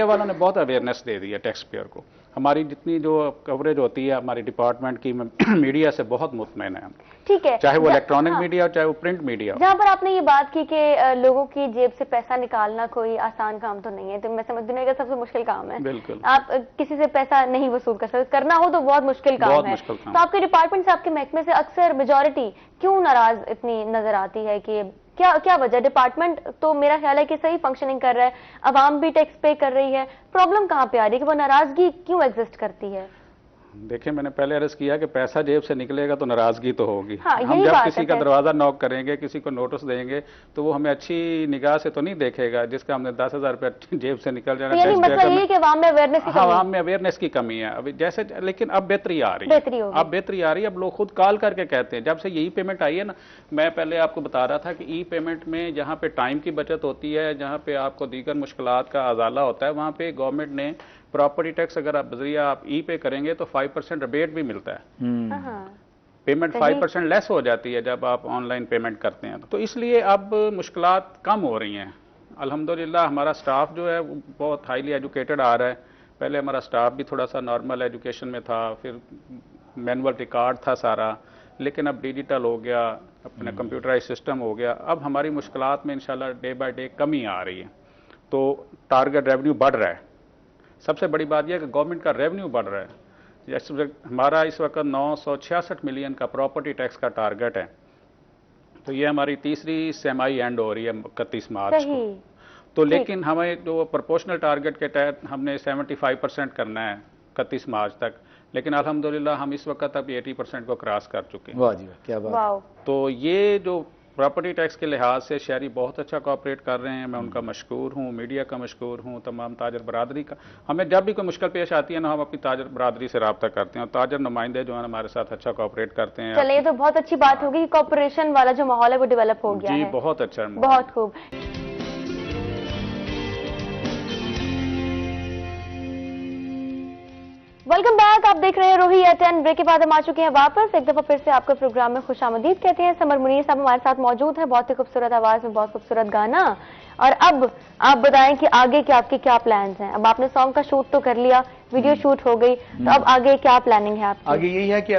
वालों ने बहुत अवेयरनेस दे दी है टैक्स पेयर को। हमारी जितनी जो कवरेज होती है हमारी डिपार्टमेंट की, मीडिया से बहुत मुतमईन है। ठीक है, चाहे वो इलेक्ट्रॉनिक मीडिया हो चाहे वो प्रिंट मीडिया हो। जहाँ पर आपने ये बात की कि लोगों की जेब से पैसा निकालना कोई आसान काम तो नहीं है, तो मैं समझ दुनिया का सबसे मुश्किल काम है। बिल्कुल, आप किसी से पैसा नहीं वसूल कर सकते, करना हो तो बहुत मुश्किल काम है। तो आपके डिपार्टमेंट से, आपके महकमे से अक्सर मेजॉरिटी क्यों नाराज इतनी नजर आती है? कि क्या वजह? डिपार्टमेंट तो मेरा ख्याल है कि सही फंक्शनिंग कर रहा है, अवाम भी टैक्स पे कर रही है, प्रॉब्लम कहाँ पे आ रही है कि वो नाराजगी क्यों एग्जिस्ट करती है? देखिए, मैंने पहले अर्ज किया कि पैसा जेब से निकलेगा तो नाराजगी तो होगी। हाँ, हम जब किसी का दरवाजा नॉक करेंगे, किसी को नोटिस देंगे तो वो हमें अच्छी निगाह से तो नहीं देखेगा जिसका हमने 10,000 रुपये जेब से निकल जाना। आवाम में अवेयरनेस की कमी है अभी जैसे, लेकिन अब बेहतरी आ रही है। अब बेहतरी आ रही है, अब लोग खुद कॉल करके कहते हैं। जब से यही पेमेंट आई है ना, मैं पहले आपको बता रहा था कि ई पेमेंट में जहाँ पे टाइम की बचत होती है, जहाँ पे आपको दीगर मुश्किलात का अजाला होता है, वहाँ पे गवर्नमेंट ने प्रॉपर्टी टैक्स अगर आप बजरिया आप ई पे करेंगे तो 5% रिबेट भी मिलता है। पेमेंट 5% लेस हो जाती है जब आप ऑनलाइन पेमेंट करते हैं। तो इसलिए अब मुश्किलात कम हो रही हैं अल्हम्दुलिल्लाह। हमारा स्टाफ जो है वो बहुत हाईली एजुकेटेड आ रहा है। पहले हमारा स्टाफ भी थोड़ा सा नॉर्मल एजुकेशन में था, फिर मैनुअल रिकॉर्ड था सारा, लेकिन अब डिजिटल हो गया, अपना कंप्यूटराइज सिस्टम हो गया। अब हमारी मुश्किलात में इंशाल्लाह डे बाय डे कमी आ रही है। तो टारगेट रेवेन्यू बढ़ रहा है। सबसे बड़ी बात यह है कि गवर्नमेंट का रेवेन्यू बढ़ रहा है। हमारा इस वक्त 966 मिलियन का प्रॉपर्टी टैक्स का टारगेट है। तो ये हमारी तीसरी सेमाई एंड हो रही है 31 मार्च को। तो लेकिन हमें जो प्रोपोर्शनल टारगेट के तहत हमने 75% करना है 31 मार्च तक, लेकिन अल्हम्दुलिल्लाह हम इस वक्त अब 80% को क्रॉस कर चुके हैं। वाह जी, क्या बात। तो ये जो प्रॉपर्टी टैक्स के लिहाज से शहरी बहुत अच्छा कोऑपरेट कर रहे हैं। मैं उनका मशकूर हूँ, मीडिया का मशकूर हूँ, तमाम ताजर बरादरी का। हमें जब भी कोई मुश्किल पेश आती है ना, हम अपनी ताजर बरादरी से रब्ता करते हैं और ताजर नुमाइंदे जो है हमारे साथ अच्छा कोऑपरेट करते हैं। चलिए, तो बहुत अच्छी बात होगी कि कोऑपरेशन वाला जो माहौल है वो डेवलप हो गया है। जी, बहुत अच्छा, बहुत खूब। वेलकम बैक, आप देख रहे हैं रोही एटेन। ब्रेक के बाद हम आ चुके हैं वापस। एक दफा फिर से आपके प्रोग्राम में खुशामदीद कहते हैं। समर मुनीर साहब हमारे साथ मौजूद है, बहुत ही खूबसूरत आवाज में बहुत खूबसूरत गाना। और अब आप बताएं कि आगे के आपके क्या प्लान्स हैं? अब आपने सॉन्ग का शूट तो कर लिया, वीडियो शूट हो गई, तो अब आगे क्या प्लानिंग है आपकी? आगे यही है कि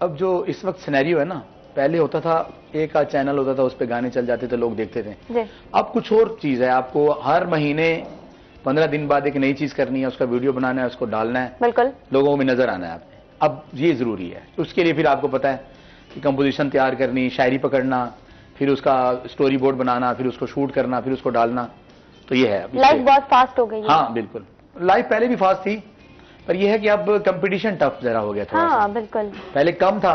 अब जो इस वक्त सिनेरियो है ना, पहले होता था एक आध चैनल होता था, उस पर गाने चल जाते थे, लोग देखते थे। अब कुछ और चीज है, आपको हर महीने 15 दिन बाद एक नई चीज करनी है, उसका वीडियो बनाना है, उसको डालना है, बिल्कुल लोगों में नजर आना है आपने। अब ये जरूरी है। उसके लिए फिर आपको पता है कि कंपोजिशन तैयार करनी, शायरी पकड़ना, फिर उसका स्टोरी बोर्ड बनाना, फिर उसको शूट करना, फिर उसको डालना, तो ये है। लाइफ बहुत फास्ट हो गई है। हाँ बिल्कुल, लाइफ पहले भी फास्ट थी, पर यह है कि अब कंपटीशन टफ जरा हो गया थोड़ा सा। हाँ बिल्कुल, पहले कम था,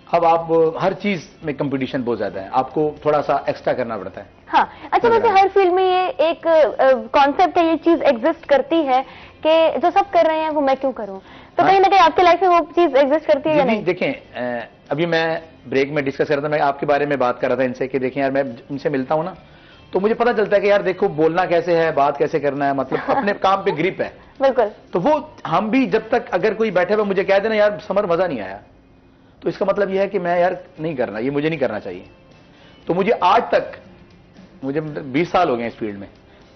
अब आप हर चीज में कंपटीशन बहुत ज्यादा है, आपको थोड़ा सा एक्स्ट्रा करना पड़ता है। हाँ अच्छा, वैसे हर फील्ड में ये एक कॉन्सेप्ट है, ये चीज एग्जिस्ट करती है कि जो सब कर रहे हैं वो मैं क्यों करूं, तो कहीं ना कहीं आपके लाइफ में वो चीज एग्जिस्ट करती है या नहीं? देखें, अभी मैं ब्रेक में डिस्कस कर रहा था, मैं आपके बारे में बात कर रहा था इनसे कि देखें यार, मैं इनसे मिलता हूं ना, तो मुझे पता चलता है कि यार देखो बोलना कैसे है, बात कैसे करना है, मतलब अपने काम पे ग्रिप है। बिल्कुल। तो वो हम भी जब तक अगर कोई बैठे हुए मुझे कह देना यार समर मजा नहीं आया, तो इसका मतलब यह है कि मैं यार नहीं करना, ये मुझे नहीं करना चाहिए। तो मुझे आज तक, मुझे 20 साल हो गए इस फील्ड में,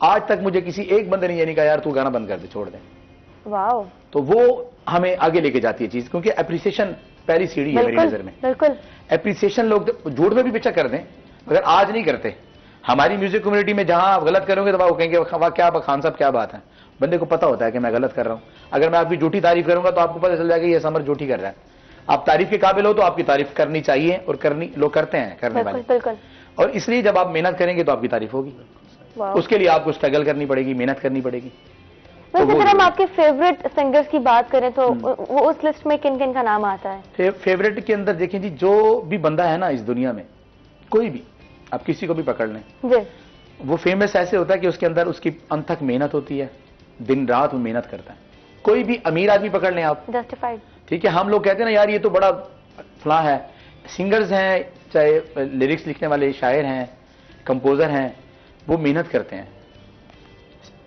आज तक मुझे किसी एक बंदे ने ये नहीं कहा यार तू गाना बंद कर दे, छोड़ दे। वाओ। तो वो हमें आगे लेके जाती है चीज, क्योंकि एप्रिसिएशन पहली सीढ़ी है मेरी नजर में। बिल्कुल। एप्रिसिएशन लोग झूठ में भी बेचा कर दें, मगर आज नहीं करते। हमारी म्यूजिक कम्युनिटी में जहां आप गलत करोगे तो वो कहेंगे वाह क्या खान साहब क्या बात है। बंदे को पता होता है कि मैं गलत कर रहा हूं। अगर मैं आपकी झूठी तारीफ करूंगा तो आपको पता चल जाएगा ये समर झूठी कर रहा है। आप तारीफ के काबिल हो तो आपकी तारीफ करनी चाहिए, और करनी लोग करते हैं, करने वाले। बिल्कुल। और इसलिए जब आप मेहनत करेंगे तो आपकी तारीफ होगी, उसके लिए आपको स्ट्रगल करनी पड़ेगी, मेहनत करनी पड़ेगी। वैसे अगर हम आपके फेवरेट सिंगर्स की बात करें तो वो उस लिस्ट में किन किन का नाम आता है? फेवरेट के अंदर देखें जी, जो भी बंदा है ना इस दुनिया में, कोई भी, आप किसी को भी पकड़ लें जी, वो फेमस ऐसे होता है कि उसके अंदर उसकी अनथक मेहनत होती है, दिन रात वो मेहनत करता है। कोई भी अमीर आदमी पकड़ लें आप, जस्टिफाइड, ठीक है, हम लोग कहते हैं ना यार ये तो बड़ा फला है। सिंगर्स हैं, चाहे लिरिक्स लिखने वाले शायर हैं, कंपोजर हैं, वो मेहनत करते हैं।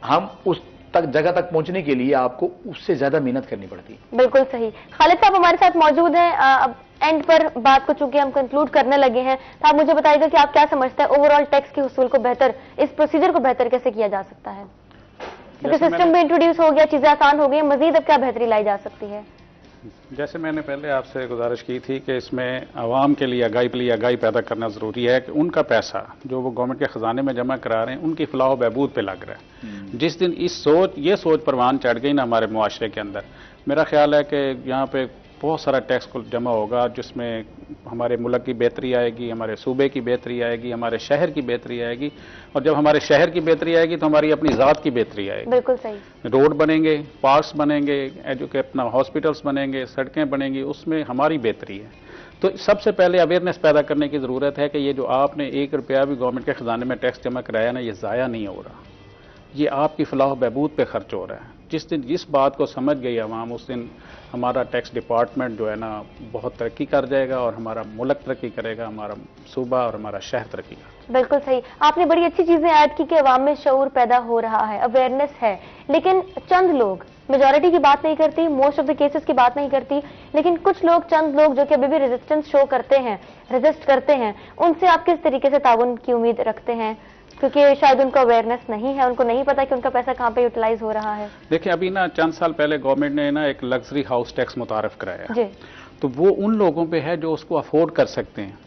हम उस तक जगह तक पहुंचने के लिए आपको उससे ज्यादा मेहनत करनी पड़ती है। बिल्कुल सही। खालिद साहब हमारे साथ मौजूद हैं। अब एंड पर बात को चूंकि हम कंक्लूड करने लगे हैं, तो आप मुझे बताइएगा कि आप क्या समझते हैं ओवरऑल टैक्स के हुसूल को बेहतर, इस प्रोसीजर को बेहतर कैसे किया जा सकता है? क्योंकि सिस्टम भी इंट्रोड्यूस हो गया, चीजें आसान हो गई, मजीद अब क्या बेहतरी लाई जा सकती है? जैसे मैंने पहले आपसे गुजारिश की थी कि इसमें आवाम के लिए आगाही पैदा करना ज़रूरी है कि उनका पैसा जो वो गवर्नमेंट के ख़जाने में जमा करा रहे हैं उनकी फलाह बहबूद पे लग रहा है। जिस दिन ये सोच परवान चढ़ गई ना हमारे मुआशरे के अंदर, मेरा ख्याल है कि यहाँ पे बहुत सारा टैक्स जमा होगा जिसमें हमारे मुल्क की बेहतरी आएगी, हमारे सूबे की बेहतरी आएगी, हमारे शहर की बेहतरी आएगी। और जब हमारे शहर की बेहतरी आएगी तो हमारी अपनी ज़ात की बेहतरी आएगी। बिल्कुल सही। रोड बनेंगे, पार्क्स बनेंगे, अपना हॉस्पिटल्स बनेंगे, सड़कें बनेंगी, उसमें हमारी बेहतरी है। तो सबसे पहले अवेयरनेस पैदा करने की ज़रूरत है कि ये जो आपने 1 रुपया भी गवर्नमेंट के ख़जाने में टैक्स जमा कराया ना, ये ज़ाया नहीं हो रहा, ये आपकी फलाह बहबूद पे खर्च हो रहा है। जिस दिन जिस बात को समझ गई आवाम, उस दिन हमारा टैक्स डिपार्टमेंट जो है ना बहुत तरक्की कर जाएगा और हमारा मुल्क तरक्की करेगा, हमारा सूबा और हमारा शहर तरक्की करेगा। बिल्कुल सही। आपने बड़ी अच्छी चीजें ऐड की कि अवाम में शऊर पैदा हो रहा है, अवेयरनेस है, लेकिन चंद लोग, मेजॉरिटी की बात नहीं करती, मोस्ट ऑफ द केसेस की बात नहीं करती, लेकिन कुछ लोग, चंद लोग जो कि अभी भी रेजिस्टेंस शो करते हैं, रेजिस्ट करते हैं, उनसे आप किस तरीके से ताउन की उम्मीद रखते हैं? क्योंकि शायद उनको अवेयरनेस नहीं है, उनको नहीं पता कि उनका पैसा कहाँ पे यूटिलाइज हो रहा है। देखिए अभी ना चंद साल पहले गवर्नमेंट ने ना एक लग्जरी हाउस टैक्स मुतारफ कराया जी। तो वो उन लोगों पे है जो उसको अफोर्ड कर सकते हैं।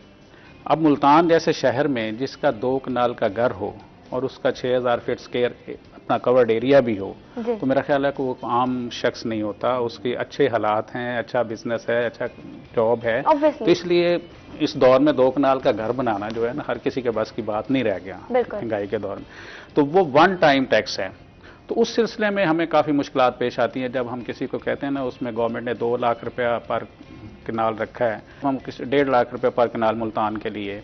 अब मुल्तान जैसे शहर में जिसका 2 कनाल का घर हो और उसका 6000 फीट स्क्वायर अपना कवर्ड एरिया भी हो, तो मेरा ख्याल है कि वो आम शख्स नहीं होता, उसके अच्छे हालात हैं, अच्छा बिजनेस है, अच्छा जॉब है। तो इसलिए इस दौर में 2 कनाल का घर बनाना जो है ना हर किसी के बस की बात नहीं रह गया महंगाई के दौर में। तो वो 1 टाइम टैक्स है। तो उस सिलसिले में हमें काफ़ी मुश्किलात पेश आती हैं जब हम किसी को कहते हैं ना उसमें गवर्नमेंट ने 2 लाख रुपया पर कनाल रखा है, हम 1.5 लाख रुपये पर कनाल मुल्तान के लिए,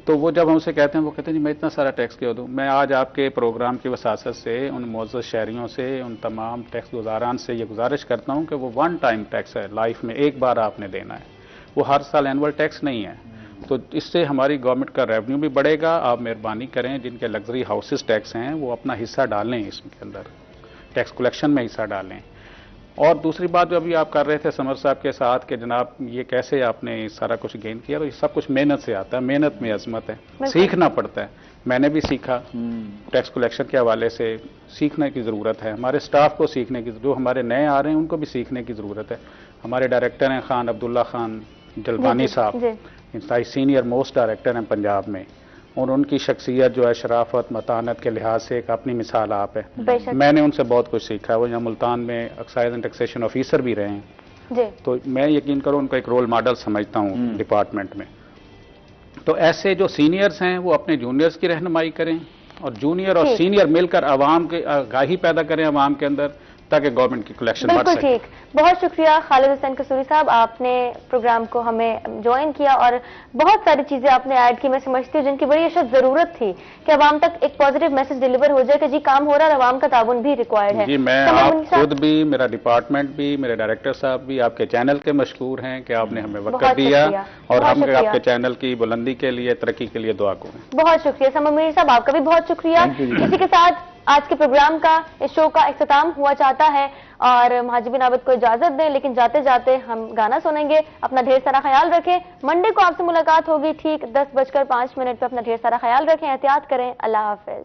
तो वो जब हमसे कहते हैं वो कहते हैं जी मैं इतना सारा टैक्स क्यों दूँ। मैं आज आपके प्रोग्राम की वसासत से उन मुअज़्ज़ज़ शहरियों से, उन तमाम टैक्स गुज़ारान से ये गुजारिश करता हूँ कि वो 1 टाइम टैक्स है, लाइफ में एक बार आपने देना है, वो हर साल एनुअल टैक्स नहीं है। तो इससे हमारी गवर्नमेंट का रेवेन्यू भी बढ़ेगा। आप मेहरबानी करें, जिनके लग्जरी हाउसेस टैक्स हैं वो अपना हिस्सा डालें, इसके अंदर टैक्स कलेक्शन में हिस्सा डालें। और दूसरी बात जो अभी आप कर रहे थे समर साहब के साथ कि जनाब ये कैसे आपने सारा कुछ गेन किया, तो ये सब कुछ मेहनत से आता है, मेहनत में अजमत है, सीखना पड़ता है। मैंने भी सीखा, टैक्स कलेक्शन के हवाले से सीखने की ज़रूरत है, हमारे स्टाफ को सीखने की, जो हमारे नए आ रहे हैं उनको भी सीखने की ज़रूरत है। हमारे डायरेक्टर हैं खान अब्दुल्ला खान जलवानी साहब, सीनियर मोस्ट डायरेक्टर हैं पंजाब में, और उनकी शख्सियत जो है शराफत मतानत के लिहाज से एक अपनी मिसाल आप है। बेशक। मैंने उनसे बहुत कुछ सीखा है। वो यहाँ मुल्तान में एक्साइज एंड टैक्सेशन ऑफिसर भी रहे हैं जी। तो मैं यकीन करो उनको एक रोल मॉडल समझता हूँ डिपार्टमेंट में। तो ऐसे जो सीनियर्स हैं वो अपने जूनियर्स की रहनुमाई करें और जूनियर और सीनियर मिलकर आवाम के आगाही पैदा करें आवाम के अंदर, ताकि गवर्नमेंट की कलेक्शन बढ़ बिल्कुल सके। ठीक। बहुत शुक्रिया खालिद हुसैन कसूरी साहब, आपने प्रोग्राम को हमें ज्वाइन किया और बहुत सारी चीजें आपने ऐड की, मैं समझती हूँ जिनकी बड़ी अशद जरूरत थी कि आवाम तक एक पॉजिटिव मैसेज डिलीवर हो जाए कि जी काम हो रहा है, आवाम का ताउन भी रिक्वायर्ड है। जी मैं आप खुद भी, मेरा डिपार्टमेंट भी, मेरे डायरेक्टर साहब भी आपके चैनल के मशहूर हैं कि आपने हमें वक्त दिया और हम आपके चैनल की बुलंदी के लिए, तरक्की के लिए दुआ करें। बहुत शुक्रिया समर मीर साहब, आपका भी बहुत शुक्रिया। इसी के साथ आज के प्रोग्राम का, इस शो का इख्तिताम हुआ चाहता है और महाजिबिन आबिद को इजाजत दें, लेकिन जाते जाते हम गाना सुनेंगे। अपना ढेर सारा ख्याल रखें। मंडे को आपसे मुलाकात होगी ठीक 10:05 पे। अपना ढेर सारा ख्याल रखें, एहतियात करें। अल्लाह हाफिज।